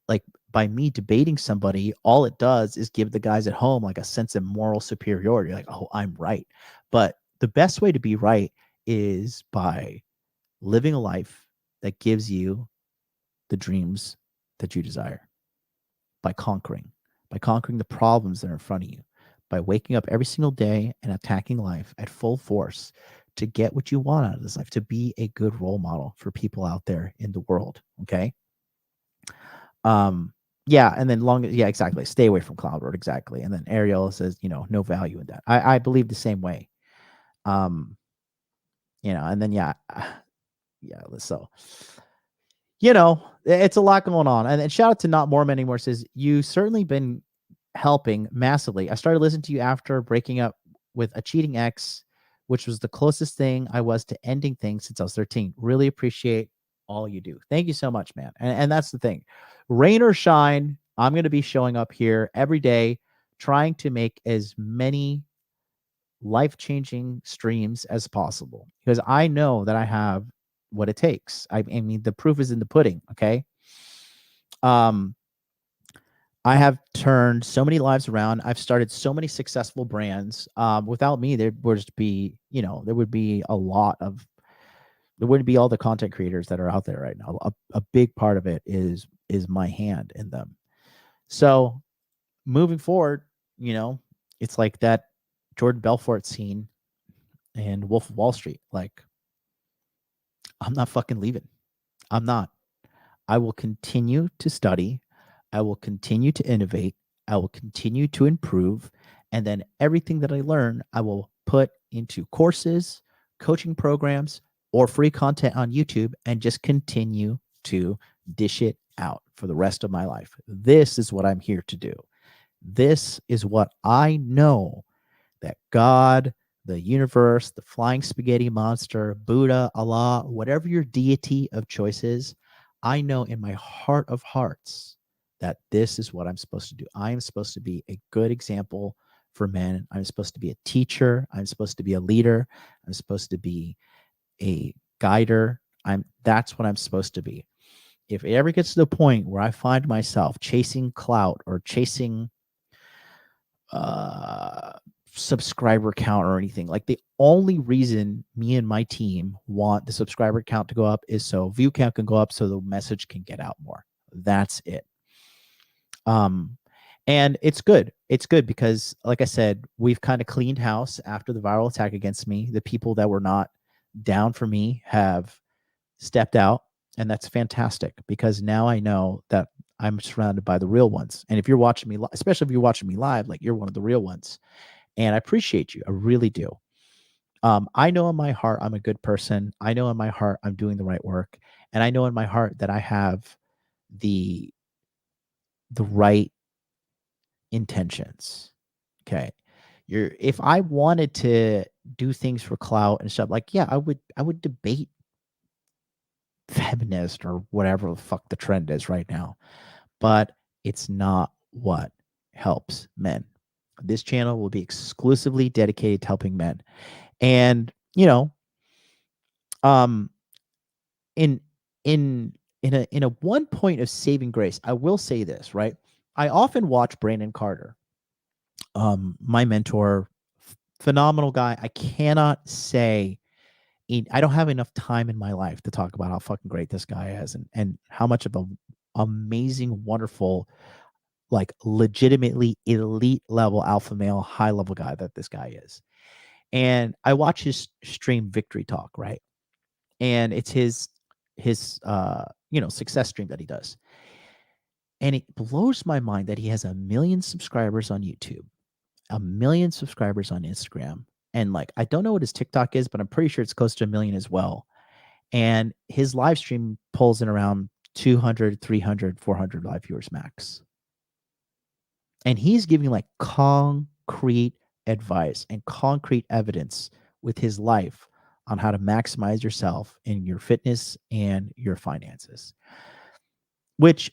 like, by me debating somebody, all it does is give the guys at home like a sense of moral superiority. Like, oh, I'm right. But the best way to be right is by living a life that gives you the dreams that you desire, by conquering the problems that are in front of you, by waking up every single day and attacking life at full force to get what you want out of this life, to be a good role model for people out there in the world. Okay. Yeah, and then exactly. Stay away from Cloudword, exactly. And then Ariel says, no value in that. I believe the same way. And then yeah. So it's a lot going on. And shout out to Not Mormon Anymore, says, you certainly been helping massively. I started listening to you after breaking up with a cheating ex, which was the closest thing I was to ending things since I was 13. Really appreciate all you do. Thank you so much, man. And that's the thing. Rain or shine, I'm going to be showing up here every day, trying to make as many life-changing streams as possible, because I know that I have what it takes. I mean, the proof is in the pudding. Okay. I have turned so many lives around. I've started so many successful brands. Without me, there would just be, there would be there wouldn't be all the content creators that are out there right now. A big part of it is my hand in them. So moving forward, it's like that Jordan Belfort scene in Wolf of Wall Street. Like, I'm not fucking leaving. I'm not. I will continue to study. I will continue to innovate. I will continue to improve. And then everything that I learn, I will put into courses, coaching programs, or free content on YouTube, and just continue to dish it out for the rest of my life. This is what I'm here to do. This is what I know that God, the universe, the flying spaghetti monster, Buddha, Allah, whatever your deity of choice is, I know in my heart of hearts that this is what I'm supposed to do. I am supposed to be a good example for men. I'm supposed to be a teacher. I'm supposed to be a leader. I'm supposed to be a guider. That's what I'm supposed to be. If it ever gets to the point where I find myself chasing clout or chasing subscriber count or anything, like, the only reason me and my team want the subscriber count to go up is so view count can go up, so the message can get out more. That's it. And it's good. It's good because, like I said, we've kind of cleaned house after the viral attack against me. The people that were not down for me have stepped out, and that's fantastic because now I know that I'm surrounded by the real ones. And if you're watching me, especially if you're watching me live, like, you're one of the real ones. And I appreciate you. I really do. I know in my heart I'm a good person. I know in my heart I'm doing the right work. And I know in my heart that I have the right intentions. Okay. If I wanted to do things for clout and stuff, like, yeah, I would debate feminist or whatever the fuck the trend is right now. But it's not what helps men. This channel will be exclusively dedicated to helping men. And, in a one point of saving grace, I will say this, right? I often watch Brandon Carter, my mentor, phenomenal guy. I cannot say I don't have enough time in my life to talk about how fucking great this guy is and how much of an amazing, wonderful, like, legitimately elite level alpha male, high level guy that this guy is. And I watch his stream Victory Talk, right? And it's his success stream that he does. And it blows my mind that he has 1 million subscribers on YouTube, 1 million subscribers on Instagram. And, like, I don't know what his TikTok is, but I'm pretty sure it's close to 1 million as well. And his live stream pulls in around 200, 300, 400 live viewers max. And he's giving, like, concrete advice and concrete evidence with his life on how to maximize yourself in your fitness and your finances, which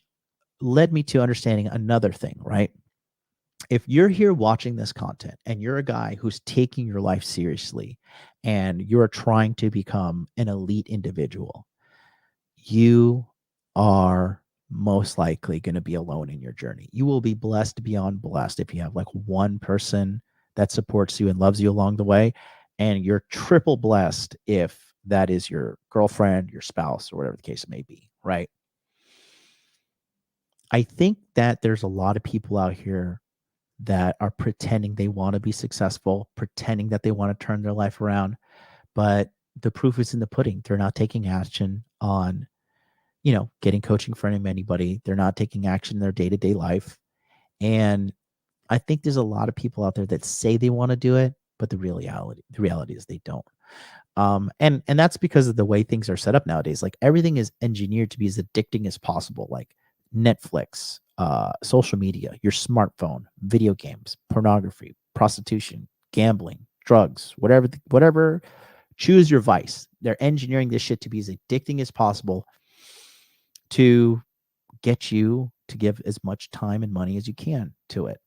led me to understanding another thing, right? If you're here watching this content and you're a guy who's taking your life seriously and you're trying to become an elite individual, you are most likely going to be alone in your journey. You will be blessed beyond blessed if you have, like, one person that supports you and loves you along the way. And you're triple blessed if that is your girlfriend, your spouse, or whatever the case may be, right? I think that there's a lot of people out here that are pretending they want to be successful, pretending that they want to turn their life around, but the proof is in the pudding. They're not taking action on, getting coaching from anybody. They're not taking action in their day-to-day life. And I think there's a lot of people out there that say they want to do it, but the reality is they don't. And that's because of the way things are set up nowadays. Like everything is engineered to be as addicting as possible. Like Netflix, social media, your smartphone, video games, pornography, prostitution, gambling, drugs, whatever. Choose your vice. They're engineering this shit to be as addicting as possible to get you to give as much time and money as you can to it.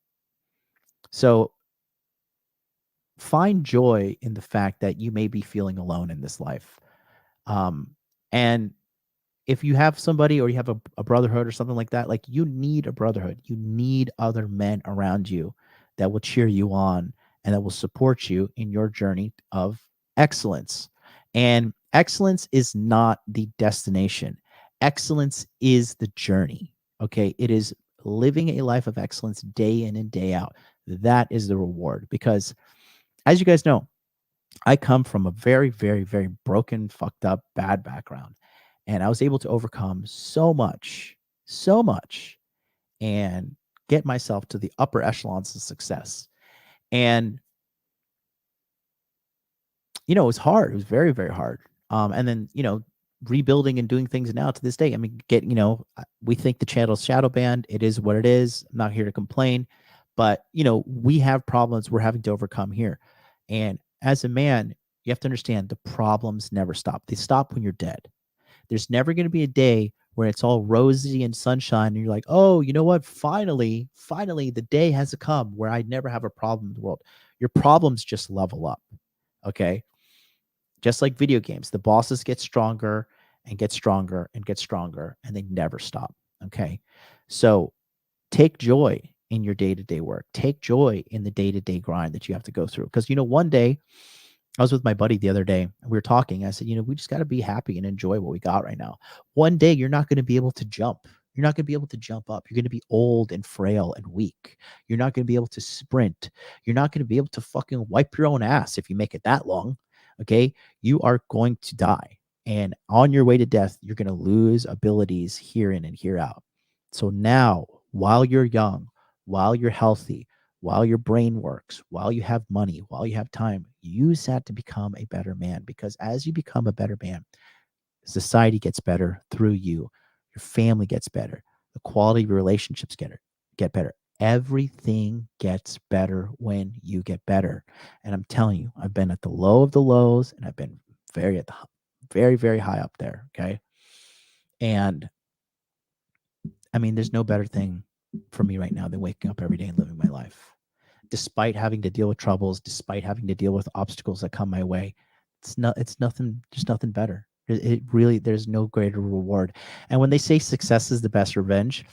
So find joy in the fact that you may be feeling alone in this life. And if you have somebody or you have a brotherhood or something like that, like you need a brotherhood. You need other men around you that will cheer you on and that will support you in your journey of excellence. And excellence is not the destination. Excellence is the journey. Okay. It is living a life of excellence day in and day out. That is the reward, because as you guys know, I come from a very, very, very broken, fucked up, bad background. And I was able to overcome so much, and get myself to the upper echelons of success. And, it was hard. It was very, very hard. And then, rebuilding and doing things now to this day. I mean, we think the channel's shadow banned. It is what it is. I'm not here to complain. But, we have problems we're having to overcome here. And as a man, you have to understand the problems never stop. They stop when you're dead. There's never going to be a day where it's all rosy and sunshine and you're like, oh, you know what? Finally, the day has come where I never have a problem in the world. Your problems just level up. Okay. Just like video games, the bosses get stronger and get stronger and get stronger, and they never stop. Okay. So take joy in your day-to-day work. Take joy in the day-to-day grind that you have to go through. Because, one day I was with my buddy the other day and we were talking. I said, we just got to be happy and enjoy what we got right now. One day you're not going to be able to jump. You're not going to be able to jump up. You're going to be old and frail and weak. You're not going to be able to sprint. You're not going to be able to fucking wipe your own ass if you make it that long. Okay. You are going to die. And on your way to death, you're going to lose abilities here in and here out. So now, while you're young, while you're healthy, while your brain works, while you have money, while you have time, use that to become a better man. Because as you become a better man, society gets better through you. Your family gets better. The quality of your relationships get better. Everything gets better when you get better. And I'm telling you, I've been at the low of the lows, and I've been very, very high up there. Okay. And I mean, there's no better thing for me right now than waking up every day and living my life. Despite having to deal with troubles, despite having to deal with obstacles that come my way, it's nothing, just nothing better. It really, there's no greater reward. And when they say success is the best revenge,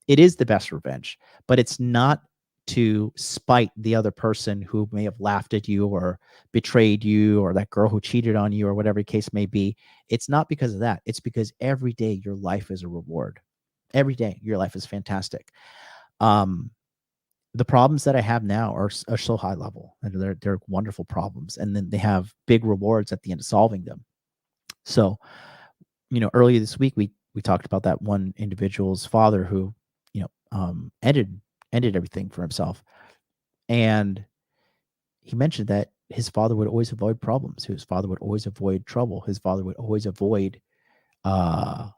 it is the best revenge, but it's not to spite the other person who may have laughed at you or betrayed you, or that girl who cheated on you, or whatever the case may be. It's not because of that. It's because every day your life is a reward. Every day your life is fantastic. The problems that I have now are so high level, and they're wonderful problems. And then they have big rewards at the end of solving them. So, earlier this week, we talked about that one individual's father who, ended everything for himself. And he mentioned that his father would always avoid problems. His father would always avoid trouble. His father would always avoid, any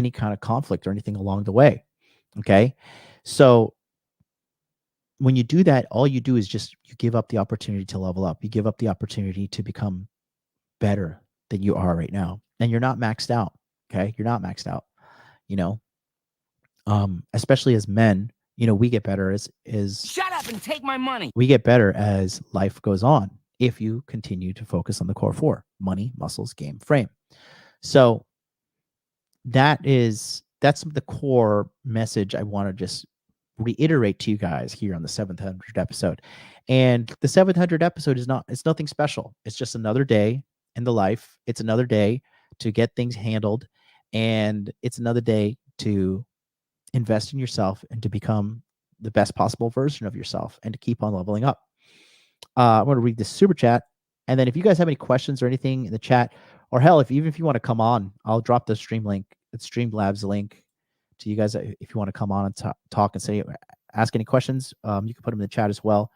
kind of conflict or anything along the way. Okay. So when you do that, all you do is you give up the opportunity to level up. You give up the opportunity to become better than you are right now. And you're not maxed out. Okay. You're not maxed out, especially as men, we get better as Shut up and take my money. we get better as life goes on. If you continue to focus on the core four: money, muscles, game, frame. So that's the core message I want to just reiterate to you guys here on the 700th episode. And the 700th episode it's nothing special. It's just another day in the life. It's another day to get things handled. And it's another day to invest in yourself and to become the best possible version of yourself and to keep on leveling up. I'm going to read this super chat. And then if you guys have any questions or anything in the chat, or hell, even if you want to come on, I'll drop the stream link, the Streamlabs link to you guys. If you want to come on and talk and ask any questions, you can put them in the chat as well.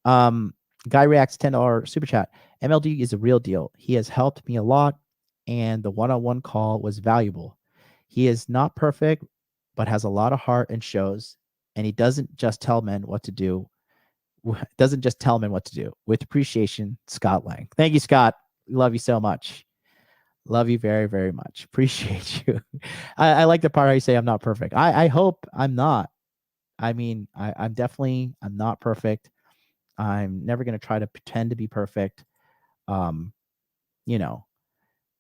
Guy Reacts $10 super chat. MLD is a real deal. He has helped me a lot, and the one-on-one call was valuable. He is not perfect, but has a lot of heart and shows, and he doesn't just tell men what to do. With appreciation, Scott Lang. Thank you, Scott. Love you so much. Love you very, very much. Appreciate you. I like the part how you say I'm not perfect. I hope I'm not. I mean, I'm not perfect. I'm never going to try to pretend to be perfect.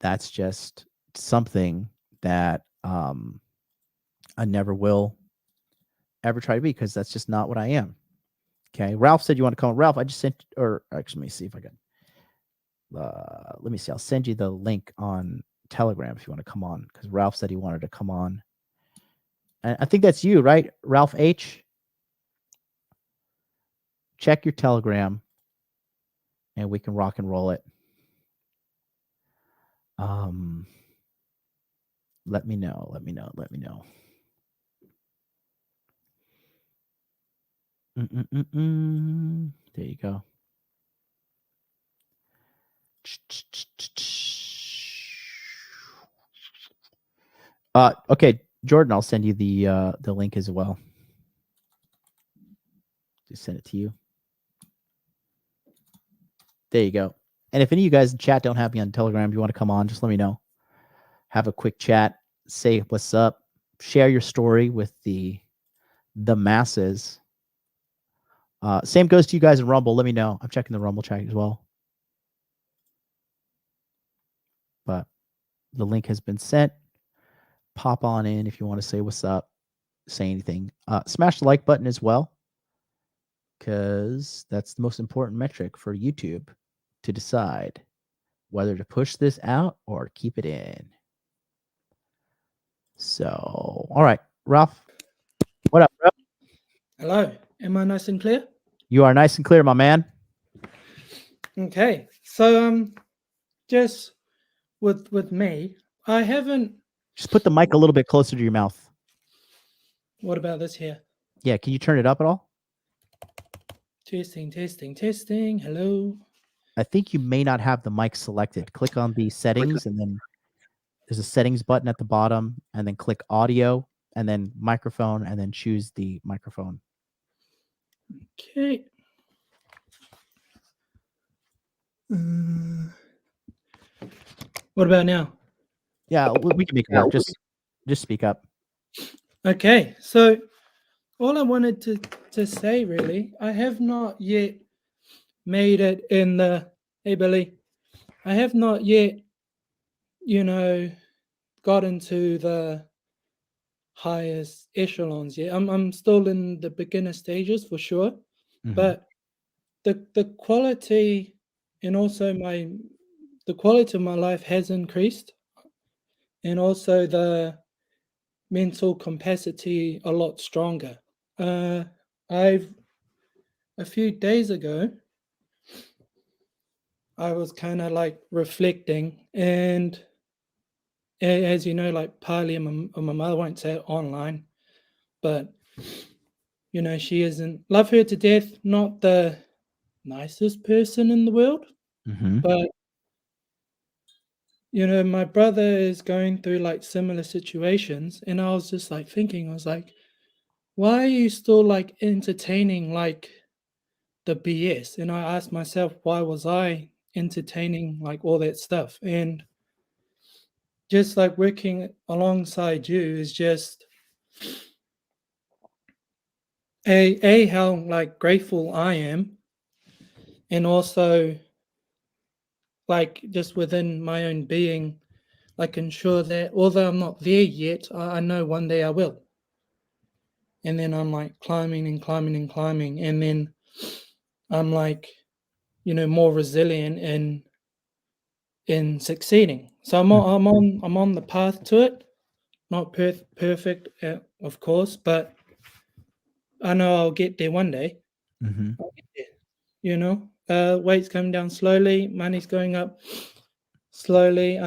That's just something that I never will ever try to be, because that's just not what I am. Okay. Ralph said you want to call. Ralph, I just sent, or actually, let me see if I can. Let me see. I'll send you the link on Telegram if you want to come on, because Ralph said he wanted to come on. And I think that's you, right? Ralph H. Check your Telegram and we can rock and roll it. Let me know. There you go. Okay, Jordan, I'll send you the link as well. Just send it to you. There you go. And if any of you guys in chat don't have me on Telegram, if you want to come on, just let me know. Have a quick chat. Say what's up. Share your story with the masses. Same goes to you guys in Rumble. Let me know. I'm checking the Rumble chat as well. But the link has been sent. Pop on in if you want to say what's up, say anything. Smash the like button as well, because that's the most important metric for YouTube to decide whether to push this out or keep it in. So, all right, Ralph. What up, bro? Hello. Am I nice and clear? You are nice and clear, my man. Okay. So just with me, I haven't. Just put the mic a little bit closer to your mouth. What about this here? Yeah, can you turn it up at all? Testing. Hello. I think you may not have the mic selected. Click on the settings, and then there's a settings button at the bottom, and then click audio, and then microphone, and then choose the microphone. Okay. What about now? Yeah, we can make it work. Just speak up. Okay. So all I wanted to say, really, I have not yet made it in the, hey, Billy, I have not yet, got into the highest echelons yet. I'm still in the beginner stages for sure, but the quality and also the quality of my life has increased, and also the mental capacity a lot stronger. A few days ago, I was kind of like reflecting, and as you know, like Pali and my mother, won't say it online, but she isn't, love her to death, not the nicest person in the world, but my brother is going through like similar situations, and I was just like thinking, I was like, why are you still like entertaining like the BS? And I asked myself, why was I entertaining like all that stuff? And just like working alongside you is just how like grateful I am, and also like just within my own being, like ensure that although I'm not there yet, I know one day I will. and then I'm like climbing and climbing and climbing, and then I'm like, more resilient in succeeding. So I'm on the path to it. Not perfect, of course, but I know I'll get there one day. Mm-hmm. I'll get there. Weight's coming down slowly, money's going up slowly.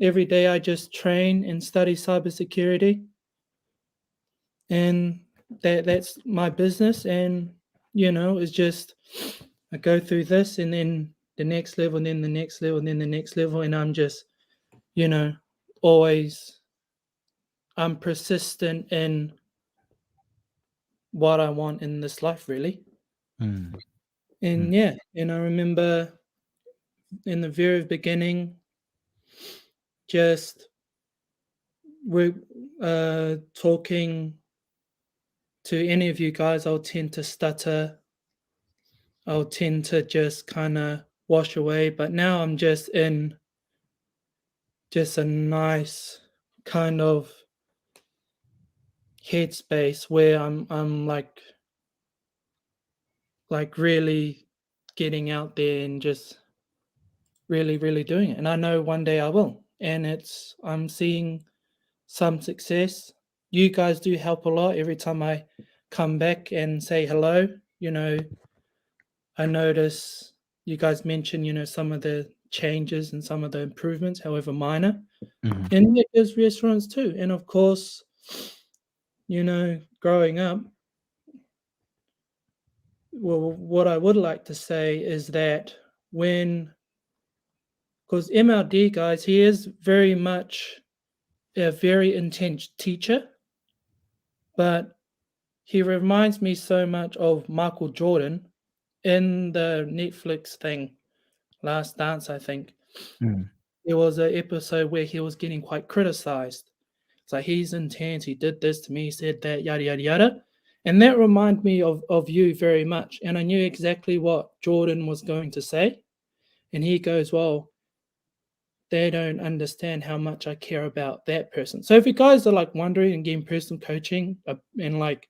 Every day I just train and study cybersecurity, and that's my business. And it's just I go through this, and then the next level, and then the next level, and then the next level, and I'm just always I'm persistent in what I want in this life, really. Mm. And yeah, and I remember in the very beginning, just we're talking to any of you guys, I'll tend to stutter. I'll tend to just kind of wash away. But now I'm just in just a nice kind of headspace where I'm like really getting out there and just really, really doing it. And I know one day I will. And I'm seeing some success. You guys do help a lot every time I come back and say hello. I notice you guys mention, some of the changes and some of the improvements, however minor. Mm-hmm. And it gives reassurance too. And of course, growing up, well, what I would like to say is that because MLD, guys, he is very much a very intense teacher, but he reminds me so much of Michael Jordan in the Netflix thing, Last Dance, I think. Mm. There was an episode where he was getting quite criticized. It's like, he's intense, he did this to me, he said that, yada, yada, yada. And that reminded me of you very much. And I knew exactly what Jordan was going to say. And he goes, well, they don't understand how much I care about that person. So if you guys are like wondering and getting personal coaching and like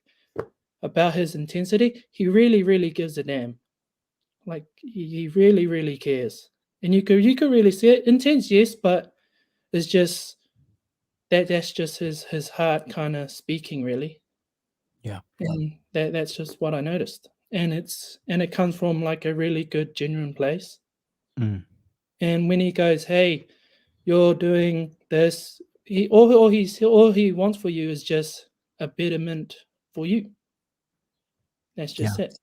about his intensity, he really, really gives a damn. Like he really, really cares. And you could really see it. Intense, yes, but it's just that's just his heart kind of speaking, really. Yeah. And that's just what I noticed. And it comes from like a really good, genuine place. Mm. And when he goes, hey, you're doing this, all he wants for you is just a betterment for you. That's just it.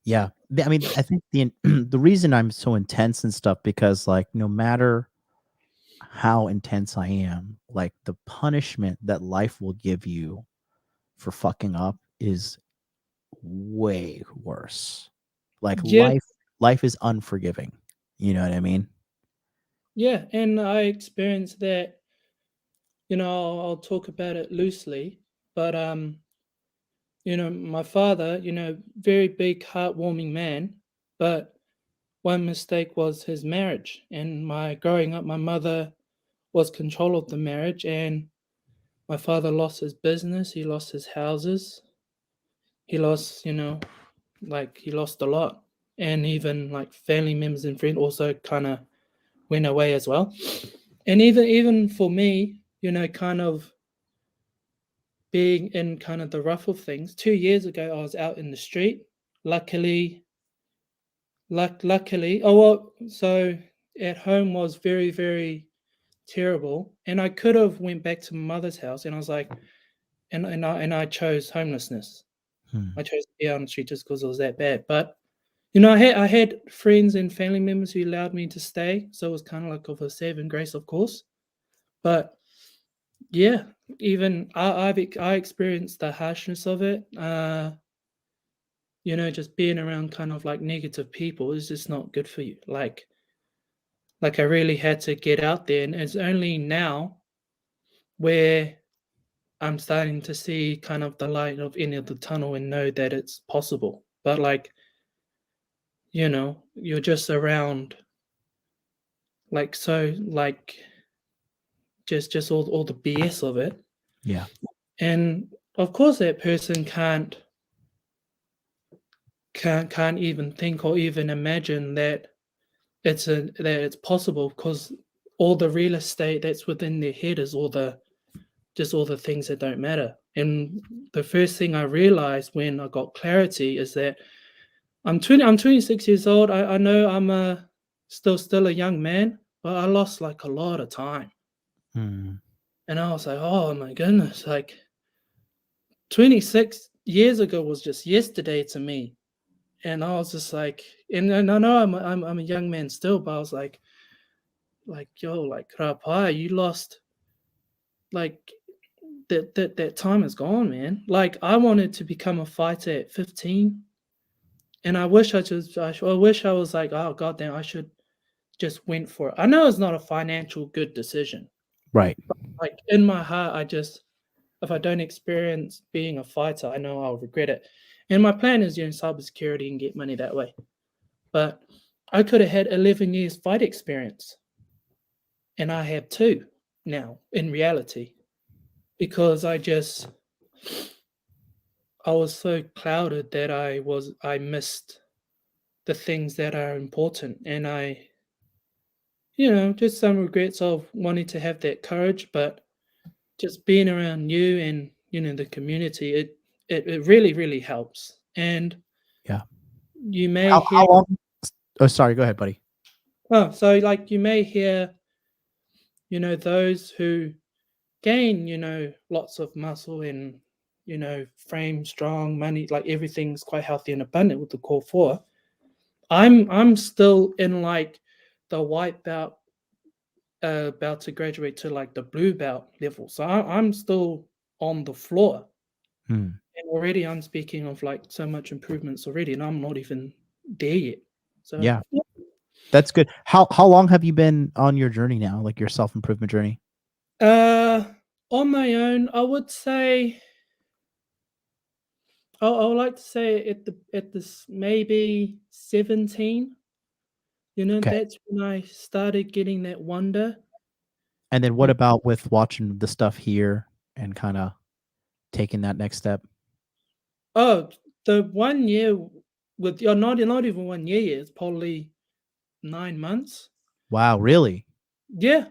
Yeah. I mean, I think the reason I'm so intense and stuff, because like no matter how intense I am, like the punishment that life will give you for fucking up is way worse. Like Yeah, life is unforgiving. You know what I mean? yeah. And I experienced that, I'll talk about it loosely, but my father, very big, heartwarming man, but one mistake was his marriage. And my growing up, my mother was control of the marriage, and my father lost his business, he lost his houses, he lost, he lost a lot. And even like family members and friends also kind of went away as well. And even for me, kind of being in kind of the rough of things, 2 years ago I was out in the street. Luckily, so at home was very, very terrible, and I could have went back to my mother's house, and I was like, and I chose homelessness. I chose to be out on the street just because it was that bad. But I had friends and family members who allowed me to stay, so it was kind of like of a saving grace, of course. But yeah, even I experienced the harshness of it. Just being around kind of like negative people is just not good for you. Like I really had to get out there, and it's only now where I'm starting to see kind of the light of end of the tunnel and know that it's possible. But like, you're just around like so like just all the BS of it. Yeah. And of course that person can't even think or even imagine that it's possible, because all the real estate that's within their head is all the things that don't matter. And the first thing I realized when I got clarity is that I'm 26 years old. I know I'm still a young man, but I lost like a lot of time. Hmm. And I was like, oh my goodness, like 26 years ago was just yesterday to me. And I was just like, and I know I'm a young man still, but I was like yo, like Rapai, you lost, like that time is gone, man. Like I wanted to become a fighter at 15, and I wish I wish I was like, oh goddamn, I should just went for it. I know it's not a financial good decision. Right. Like in my heart, if I don't experience being a fighter, I know I'll regret it. And my plan is, cybersecurity and get money that way. But I could have had 11 years fight experience, and I have 2 now in reality, because I was so clouded that I missed the things that are important, and I, just some regrets of wanting to have that courage, but just being around you and the community, it really really helps. And Yeah. you may How hear, long? Oh, sorry. Go ahead, buddy. so like you may hear, those who gain, lots of muscle and, frame strong, money, like everything's quite healthy and abundant with the core 4. I'm still in like the white belt, about to graduate to like the blue belt level. So I'm still on the floor. Hmm. And already I'm speaking of like so much improvements already, and I'm not even there yet. So Yeah. That's good. How long have you been on your journey now, like your self-improvement journey? On my own, I would say, I would like to say at this maybe 17. Okay. That's when I started getting that wonder. And then what about with watching the stuff here and kind of taking that next step? Oh, the 1 year with, not even 1 year yet, it's probably 9 months. Wow, really? Yeah.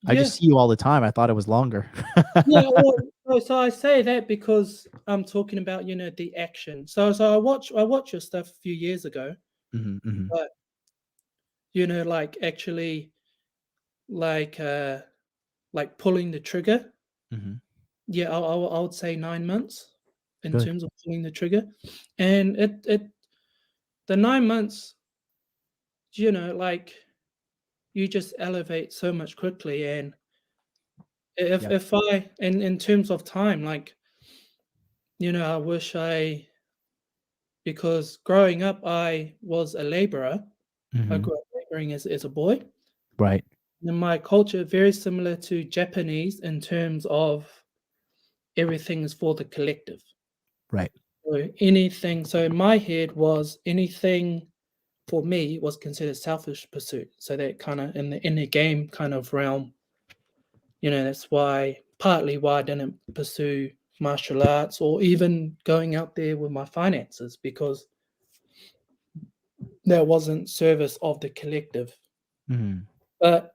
I Yeah. just see you all the time. I thought it was longer. Yeah, well, so I say that because I'm talking about, the action. So I watched your stuff a few years ago, Mhm, mhm, but like actually like pulling the trigger. mhm. Yeah, I would say 9 months in Good. terms of pulling the trigger. And the 9 months, like you just elevate so much quickly. And Yeah. if I in terms of time, like, I wish because growing up I was a laborer. I Mhm. grew up laboring as a boy. Right. And my culture very similar to Japanese in terms of everything is for the collective. Right. So in my head was anything for me was considered selfish pursuit. So that kind of in the game kind of realm, that's partly why I didn't pursue martial arts or even going out there with my finances, because that wasn't service of the collective. Mhm. But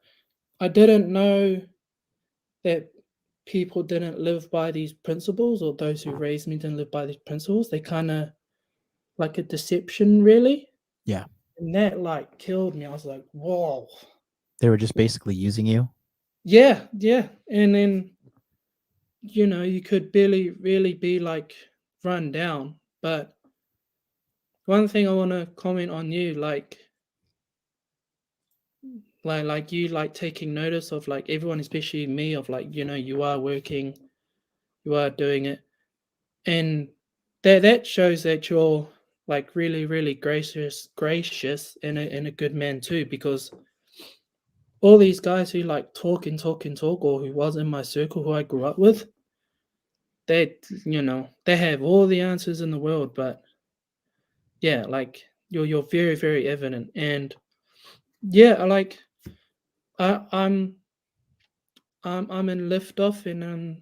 I didn't know that people didn't live by these principles, or those who raised me didn't live by these principles. They kind of like a deception, really. Yeah. And that like killed me. I was like, whoa. They were just basically using you. Yeah, yeah. And then, you could barely really be like run down. But one thing I want to comment on you, like you like taking notice of like everyone, especially me, of like, you are working, you are doing it. And that shows that you're like really, really gracious and a good man too, because all these guys who like talk and talk and talk, or who was in my circle who I grew up with, they have all the answers in the world. But yeah, like you're very, very evident. And yeah, I'm in liftoff, and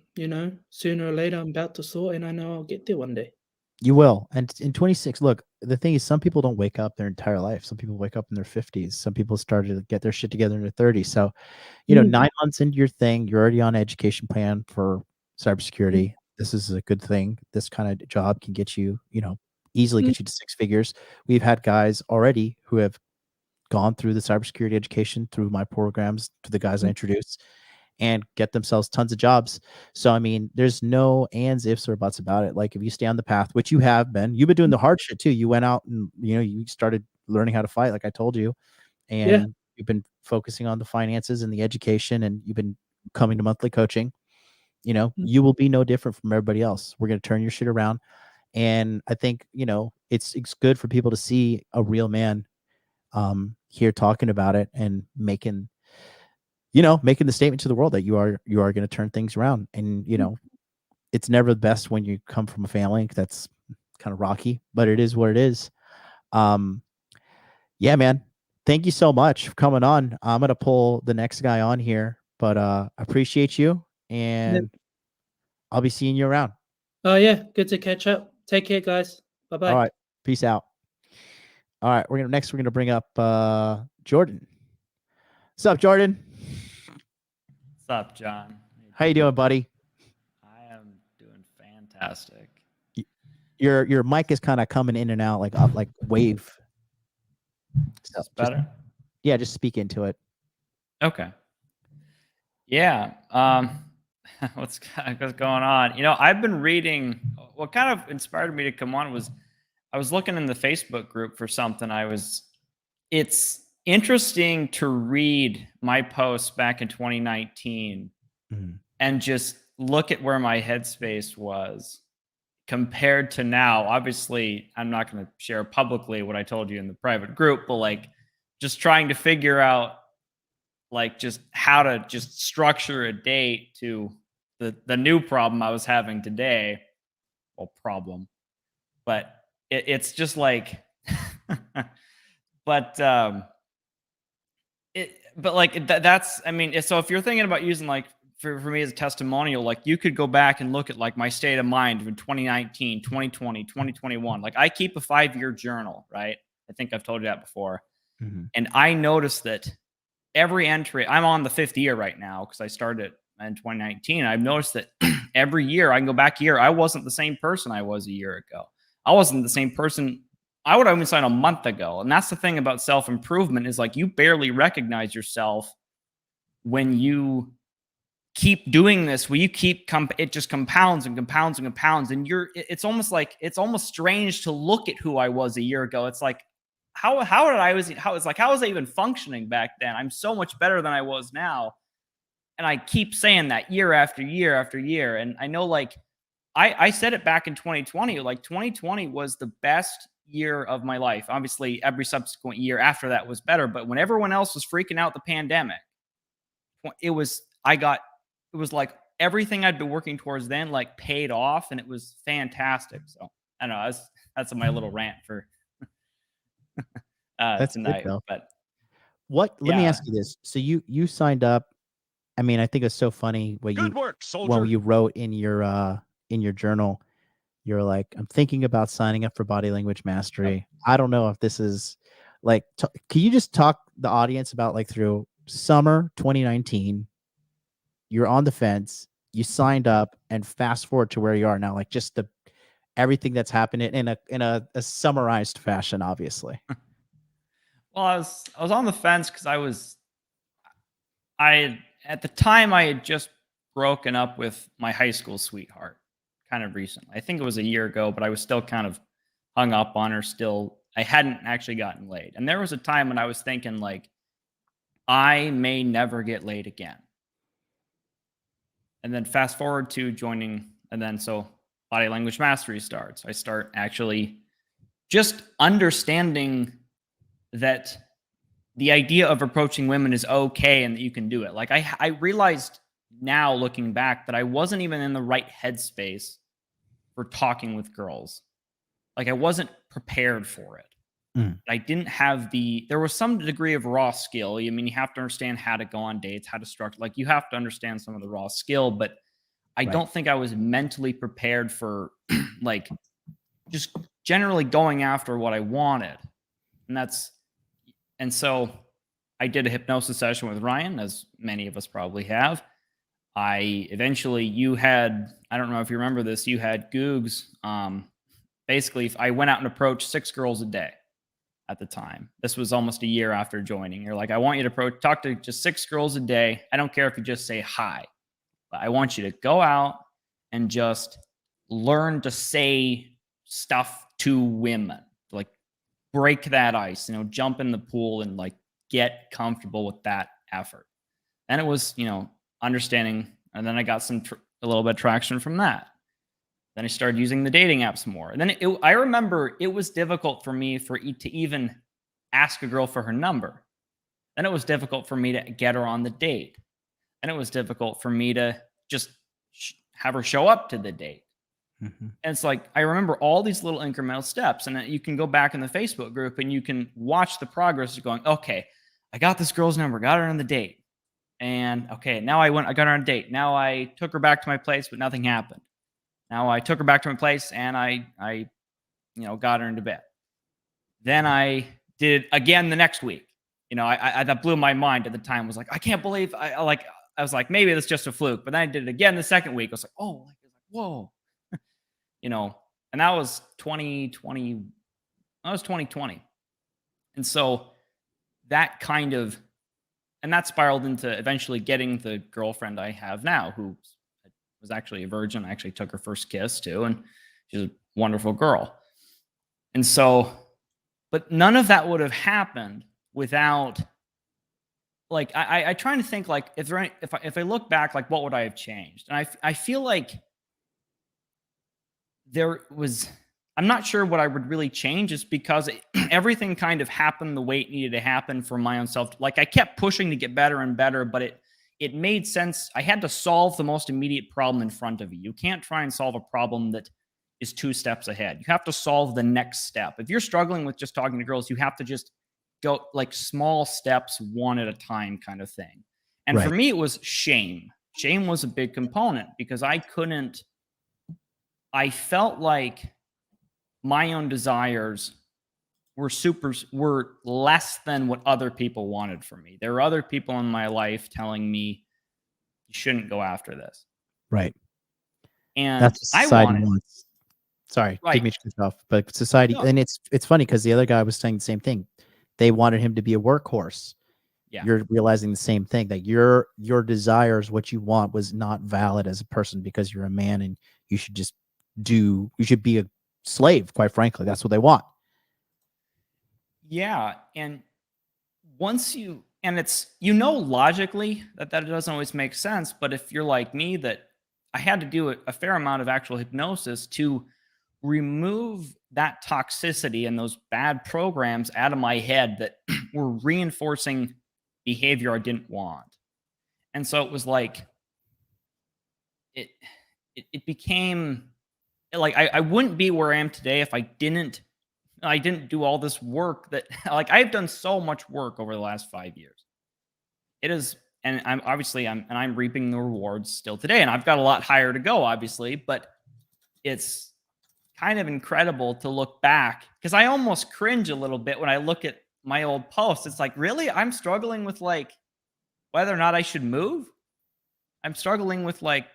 sooner or later I'm about to sort, and I know I'll get there one day. You will. And in 26, look, the thing is, some people don't wake up their entire life. Some people wake up in their 50s. Some people started to get their shit together in their 30s. So, 9 months into your thing, you're already on an education plan for cybersecurity. This is a good thing. This kind of job can get you, easily get you to 6 figures. We've had guys already who have gone through the cybersecurity education through my programs, to the guys I introduced, and get themselves tons of jobs. So, I mean, there's no ands, ifs, or buts about it. Like, if you stay on the path, which you have been, you've been doing the hard shit too. You went out and, you started learning how to fight, like I told you, and you've been focusing on the finances and the education, and you've been coming to monthly coaching. You will be no different from everybody else. We're going to turn your shit around. And I think, it's good for people to see a real man here talking about it and making the statement to the world that you are going to turn things around. And, it's never the best when you come from a family that's kind of rocky, but it is what it is. Yeah, man. Thank you so much for coming on. I'm going to pull the next guy on here, but I appreciate you, and I'll be seeing you around. Oh yeah, good to catch up. Take care, guys. Bye-bye. All right. Peace out. All right. We're going to bring up Jordan. What's up, Jordan? What's up, John? How you doing, buddy? I am doing fantastic. Your mic is kind of coming in and out like wave. So Better? Just speak into it. Okay. Yeah. What's going on? I've been reading. What kind of inspired me to come on was I was looking in the Facebook group for something. It's interesting to read my posts back in 2019 and just look at where my headspace was compared to now. Obviously, I'm not going to share publicly what I told you in the private group, but just trying to figure out just how to just structure a date to the new problem I was having today. Well, problem, but it's just that's, I mean, so if you're thinking about using for me as a testimonial, you could go back and look at my state of mind in 2019, 2020, 2021. I keep a 5-year journal, right? I think I've told you that before. And I noticed that every entry, I'm on the 5th year right now because I started in 2019. I've noticed that every year I can go back a year. I wasn't the same person I was a year ago. I wasn't the same person I would have even signed a month ago. And that's the thing about self-improvement is you barely recognize yourself when you keep doing this, where you keep, it just compounds and compounds and compounds. And it's almost strange to look at who I was a year ago. It's how was I even functioning back then? I'm so much better than I was now. And I keep saying that year after year after year. And I know I said it back in 2020, 2020 was the best year of my life. Obviously, every subsequent year after that was better. But when everyone else was freaking out the pandemic, it was everything I'd been working towards then paid off, and it was fantastic. So I don't know. That's my little rant for that's tonight. Good, but let me ask you this. So you signed up. I mean, I think it's so funny what you wrote in your journal. You're like, I'm thinking about signing up for body language mastery. I don't know if this is can you just talk the audience about through summer 2019, you're on the fence, you signed up, and fast forward to where you are now, just everything that's happened in a summarized fashion, obviously. Well, I was on the fence because at the time I had just broken up with my high school sweetheart kind of recently. I think it was a year ago, but I was still kind of hung up on her still. I hadn't actually gotten laid. And there was a time when I was thinking I may never get laid again. And then fast forward to joining, and then so body language mastery starts. I start actually just understanding that the idea of approaching women is okay and that you can do it. I realized now looking back that I wasn't even in the right headspace for talking with girls. I wasn't prepared for it. I didn't have there was some degree of raw skill. I mean, you have to understand how to go on dates, how to structure, you have to understand some of the raw skill, but I don't think I was mentally prepared for like just generally going after what I wanted. And so I did a hypnosis session with Ryan, as many of us probably have. I eventually, I don't know if you remember this, you had Googs. Basically, I went out and approached 6 girls a day at the time. This was almost a year after joining. You're like, I want you to talk to just 6 girls a day. I don't care if you just say hi, but I want you to go out and just learn to say stuff to women, like break that ice, jump in the pool and like get comfortable with that effort. And it was, understanding. And then I got a little bit of traction from that. Then I started using the dating apps more. And then I remember it was difficult for me to even ask a girl for her number. Then it was difficult for me to get her on the date. And it was difficult for me to just have her show up to the date. And it's like, I remember all these little incremental steps. And you can go back in the Facebook group and you can watch the progress of going, okay, I got this girl's number, got her on the date. And okay, now I got her on a date. Now I took her back to my place, but nothing happened. Now I took her back to my place and I got her into bed. Then I did it again the next week. That blew my mind at the time. I was like, I can't believe I was like, maybe that's just a fluke. But then I did it again the second week. I was like, oh, whoa. And that was 2020. That was 2020. And so that spiraled into eventually getting the girlfriend I have now, who was actually a virgin. I actually took her first kiss too. And she's a wonderful girl. And so, but none of that would have happened without, like, I trying to think, like, if I look back, like, what would I have changed? And I feel like I'm not sure what I would really change, is because everything kind of happened the way it needed to happen for my own self. Like, I kept pushing to get better and better, but it made sense. I had to solve the most immediate problem in front of you. You can't try and solve a problem that is 2 steps ahead. You have to solve the next step. If you're struggling with just talking to girls, you have to just go like small steps, one at a time kind of thing. And for me, it was shame. Shame was a big component because I felt like my own desires were less than what other people wanted from me. There were other people in my life telling me, you shouldn't go after this. Right. And that's what society wants. Sorry, didn't mean to cut off, but society, and it's funny because the other guy was saying the same thing. They wanted him to be a workhorse. Yeah. You're realizing the same thing, that your desires, what you want, was not valid as a person because you're a man and you should just you should be a slave, quite frankly. That's what they want. Yeah. And once it's, logically that doesn't always make sense. But if you're like me, that I had to do a fair amount of actual hypnosis to remove that toxicity and those bad programs out of my head that were reinforcing behavior I didn't want. And so it was like, it became like, I wouldn't be where I am today if I didn't do all this work that, like, I've done so much work over the last 5 years. It is, and I'm reaping the rewards still today, and I've got a lot higher to go, obviously, but it's kind of incredible to look back, because I almost cringe a little bit when I look at my old posts. It's like, really? I'm struggling with, like, whether or not I should move. I'm struggling with, like,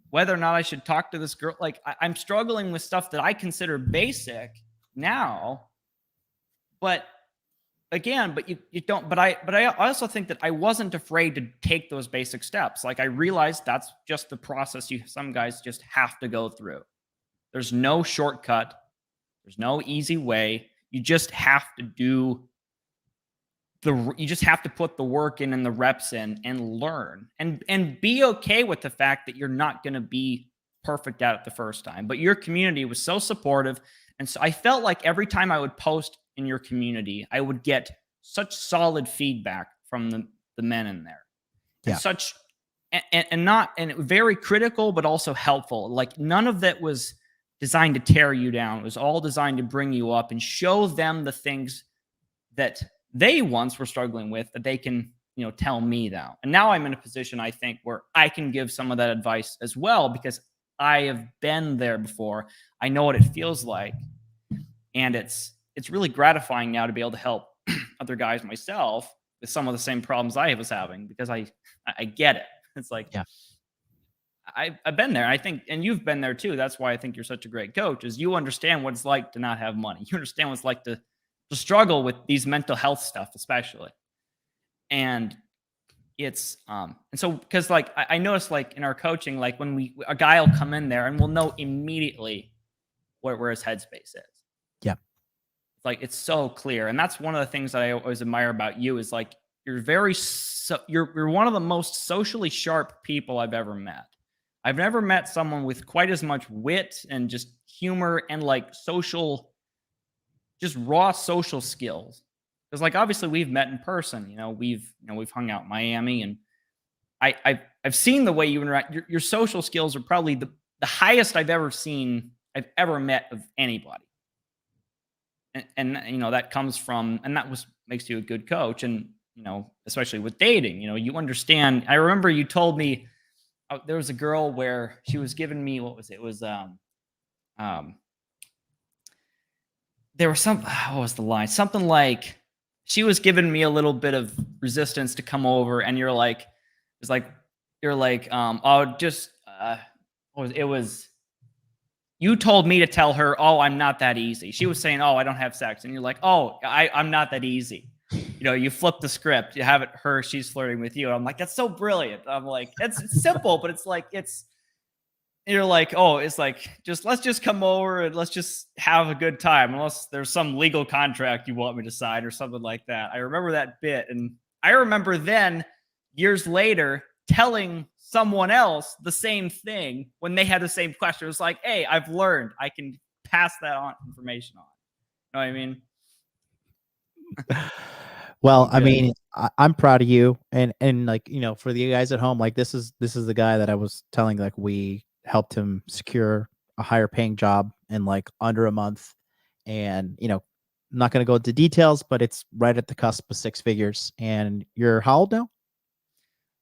whether or not I should talk to this girl. Like, I'm struggling with stuff that I consider basic now, but again, you don't, but I also think that I wasn't afraid to take those basic steps. Like, I realized that's just the process some guys just have to go through. There's no shortcut. There's no easy way. You just have to you just have to put the work in and the reps in and learn and be okay with the fact that you're not going to be perfect at it the first time. But your community was so supportive. And so I felt like every time I would post in your community, I would get such solid feedback from the men in there. Yeah. And very critical, but also helpful. Like, none of that was designed to tear you down. It was all designed to bring you up and show them the things that they once were struggling with, that they can tell me now. And now I'm in a position, I think, where I can give some of that advice as well, because I have been there before. I know what it feels like. And it's really gratifying now to be able to help other guys myself with some of the same problems I was having, because I get it. It's like, Yeah. I've been there. I think, and you've been there too. That's why I think you're such a great coach, is you understand what it's like to not have money. You understand what it's like to struggle with these mental health stuff, especially. And it's and so, because like I noticed, like in our coaching, like when a guy will come in there and we'll know immediately where his headspace is. Yeah. Like, it's so clear. And that's one of the things that I always admire about you, is like, you're you're one of the most socially sharp people I've ever met. I've never met someone with quite as much wit and just humor and like just raw social skills. Because like, obviously we've met in person, we've hung out in Miami, and I've seen the way you interact. Your social skills are probably the highest I've ever met of anybody. And that comes from, and makes you a good coach. And, especially with dating, you understand. I remember you told me there was a girl where she was giving me, what was it? It was, there was what was the line? Something like, she was giving me a little bit of resistance to come over, and you're like, oh, just, it was, you told me to tell her, oh, I'm not that easy. She was saying, oh, I don't have sex. And you're like, oh, I'm not that easy. You flip the script, you have it she's flirting with you. And I'm like, that's so brilliant. I'm like, it's simple, but it's like, you're like, oh, it's like, let's just come over and let's just have a good time. Unless there's some legal contract you want me to sign or something like that. I remember that bit. And I remember then, years later, telling someone else the same thing when they had the same question. It was like, hey, I've learned. I can pass that information on. You know what I mean? Well, I mean, I'm proud of you, and like, for the guys at home, like this is the guy that I was telling, like we helped him secure a higher paying job in like under a month, and I'm not going to go into details, but it's right at the cusp of 6 figures. And you're how old now?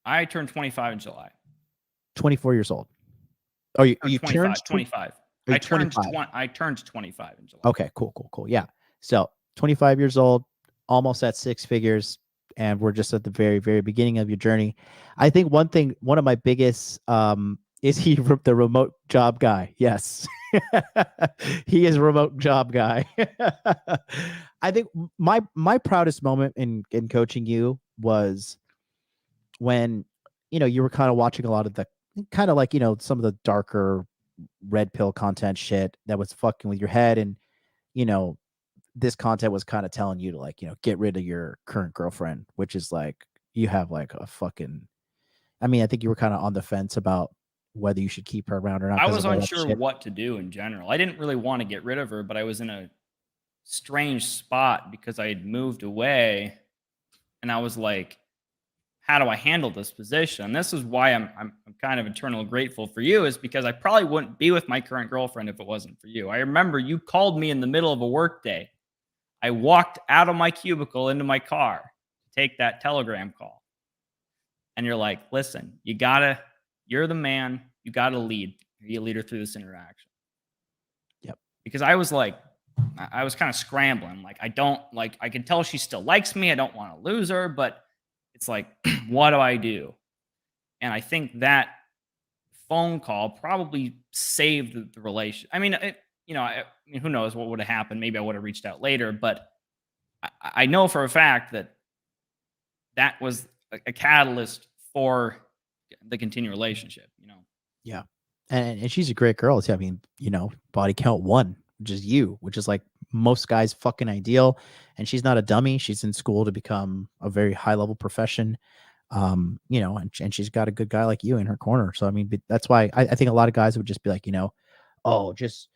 I turned 25 in July. 24 years old. Oh, you 25, turned 25. I turned 25 in July. Okay, cool. Yeah. So 25 years old, almost at 6 figures, and we're just at the very, very beginning of your journey. I think one of my biggest is he the remote job guy? Yes. He is a remote job guy. I think my proudest moment in coaching you was when you were kind of watching a lot of the kind of like some of the darker red pill content shit that was fucking with your head, and this content was kind of telling you to like get rid of your current girlfriend, which is like you have like a fucking, I mean, I think you were kind of on the fence about whether you should keep her around or not. I was unsure what to do in general. I didn't really want to get rid of her, but I was in a strange spot because I had moved away, and I was like, how do I handle this position? And this is why I'm kind of eternally grateful for you, is because I probably wouldn't be with my current girlfriend if it wasn't for you. I remember you called me in the middle of a work day. I walked out of my cubicle into my car to take that telegram call. And you're like, listen, you're the man. You got to lead. Be a leader through this interaction. Yep. Because I was like, I was kind of scrambling. Like, I can tell she still likes me. I don't want to lose her, but it's like, what do I do? And I think that phone call probably saved the relation. I mean, who knows what would have happened? Maybe I would have reached out later, but I know for a fact that was a catalyst for the continued relationship. Yeah, and she's a great girl too. I mean, body count 1, which is you, which is like most guys' fucking ideal. And she's not a dummy. She's in school to become a very high level profession. And she's got a good guy like you in her corner. So I mean, that's why I think a lot of guys would just be like, oh, just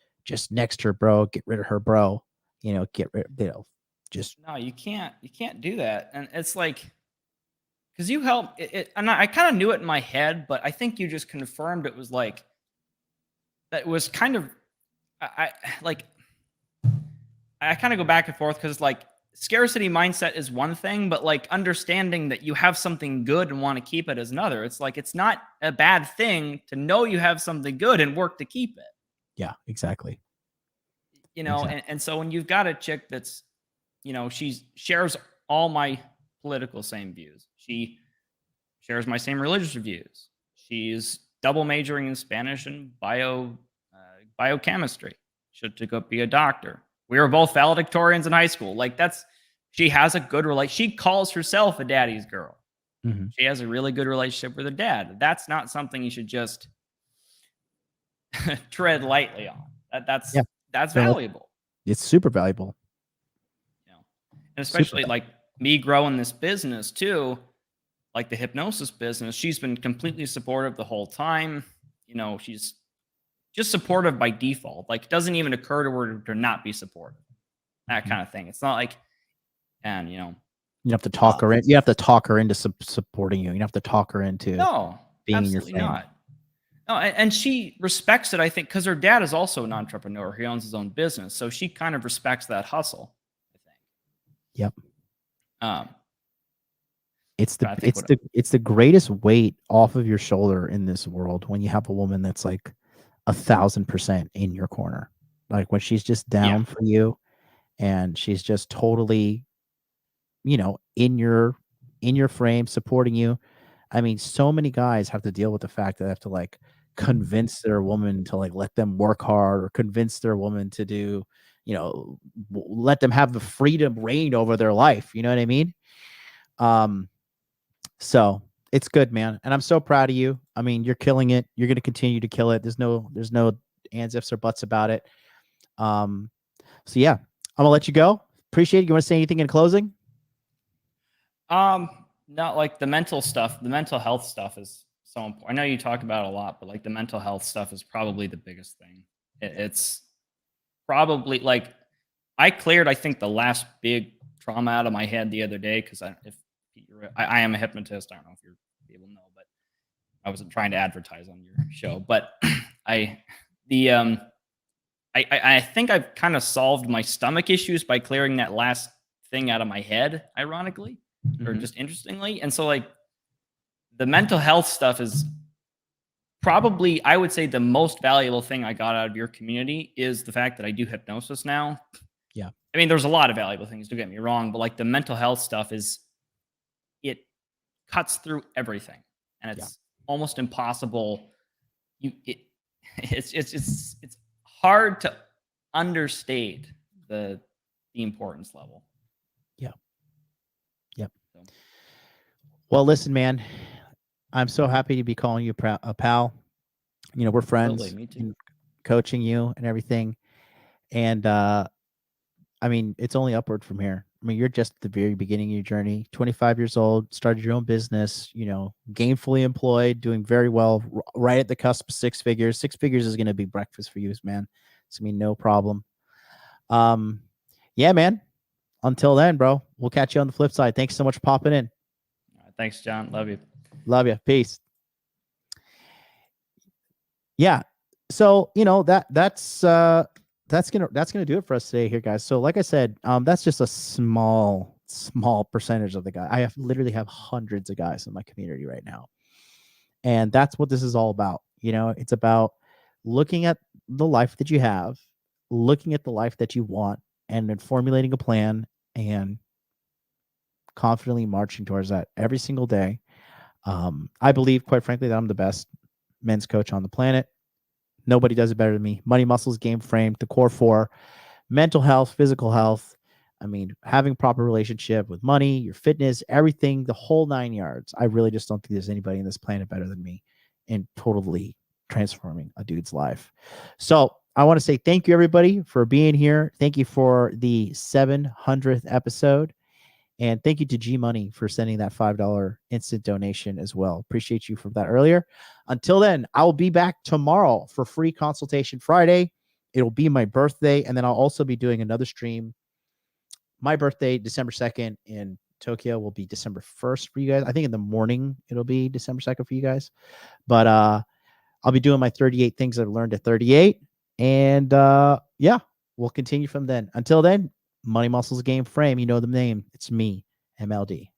next her, bro. Get rid of her, bro. Get rid. Just no, you can't do that. And it's like, because you helped it, and I kind of knew it in my head, but I think you just confirmed it was like that. It was kind of I kind of go back and forth because like scarcity mindset is one thing, but like understanding that you have something good and want to keep it is another. It's like, it's not a bad thing to know you have something good and work to keep it. Yeah, exactly. You know, Exactly. and so when you've got a chick that's, you know, she shares all my political same views. She shares my same religious views. She's double majoring in Spanish and biochemistry. Should to go be a doctor. We were both valedictorians in high school. Like she has a good relationship. She calls herself a daddy's girl. Mhm. She has a really good relationship with her dad. That's not something you should just tread lightly on. That's Yeah. that's No, valuable. It's super valuable. You know, and especially Super. like me growing this business too, like the hypnosis business. She's been completely supportive the whole time. You know, she's just supportive by default. Like it doesn't even occur to her to not be supportive. That kind of thing. It's not like, and you know, You have to talk her in. You have to talk her into supporting you. You have to talk her into no, being in your absolutely frame. not. No, and she respects it, I think, because her dad is also an entrepreneur. He owns his own business. So she kind of respects that hustle, I think. Yep. It's I think it's the greatest weight off of your shoulder in this world when you have a woman that's like 1,000% in your corner. Like when she's just down for you and she's just totally, you know, in your frame supporting you. I mean, so many guys have to deal with the fact that they have to like convince their woman to like let them work hard or convince their woman to do, you know, let them have the freedom reign over their life. You know what I mean? So it's good, man. And I'm so proud of you. I mean, you're killing it. You're going to continue to kill it. There's no ands, ifs, or buts about it. So yeah, I'm gonna let you go. Appreciate it. You want to say anything in closing? Not like the mental stuff. The mental health stuff is so important. I know you talk about it a lot, but like the mental health stuff is probably the biggest thing. It's probably like I cleared, I think, the last big trauma out of my head the other day because I am a hypnotist. I don't know if you're able to know, but I wasn't trying to advertise on your show. But I think I've kind of solved my stomach issues by clearing that last thing out of my head, ironically, or just interestingly. And so like the mental health stuff is probably, I would say, the most valuable thing I got out of your community is the fact that I do hypnosis now. Yeah. I mean, there's a lot of valuable things, don't get me wrong, but like the mental health stuff it cuts through everything. And it's almost impossible. It's hard to understate the importance level. Yeah. Yep. Well, listen, man, I'm so happy to be calling you a pal. You know, we're friends. Absolutely, me too. Coaching you and everything. And I mean, it's only upward from here. I mean, you're just at the very beginning of your journey. 25 years old, started your own business, you know, gainfully employed, doing very well, right at the cusp of 6 figures. 6 figures is going to be breakfast for you, man. It's going to be no problem. Yeah, man. Until then, bro, we'll catch you on the flip side. Thanks so much for popping in. Thanks, John. Love you. Love you. Peace. Yeah. So, you know, that's gonna do it for us today here, guys. So like I said, that's just a small percentage of the guy. I literally have hundreds of guys in my community right now. And that's what this is all about. You know, it's about looking at the life that you have, looking at the life that you want, and then formulating a plan and confidently marching towards that every single day. I believe, quite frankly, that I'm the best men's coach on the planet. Nobody does it better than me. Money, muscles, game frame, the core 4, mental health, physical health. I mean, having proper relationship with money, your fitness, everything, the whole 9 yards. I really just don't think there's anybody in this planet better than me in totally transforming a dude's life. So I want to say thank you, everybody, for being here. Thank you for the 700th episode. And thank you to G Money for sending that $5 instant donation as well. Appreciate you for that earlier. Until then, I will be back tomorrow for Free Consultation Friday. It'll be my birthday. And then I'll also be doing another stream. My birthday, December 2nd in Tokyo, will be December 1st for you guys. I think in the morning, it'll be December 2nd for you guys. But I'll be doing my 38 things I've learned at 38. And yeah, we'll continue from then. Until then, Money Muscles Game Frame. You know the name. It's me, MLD.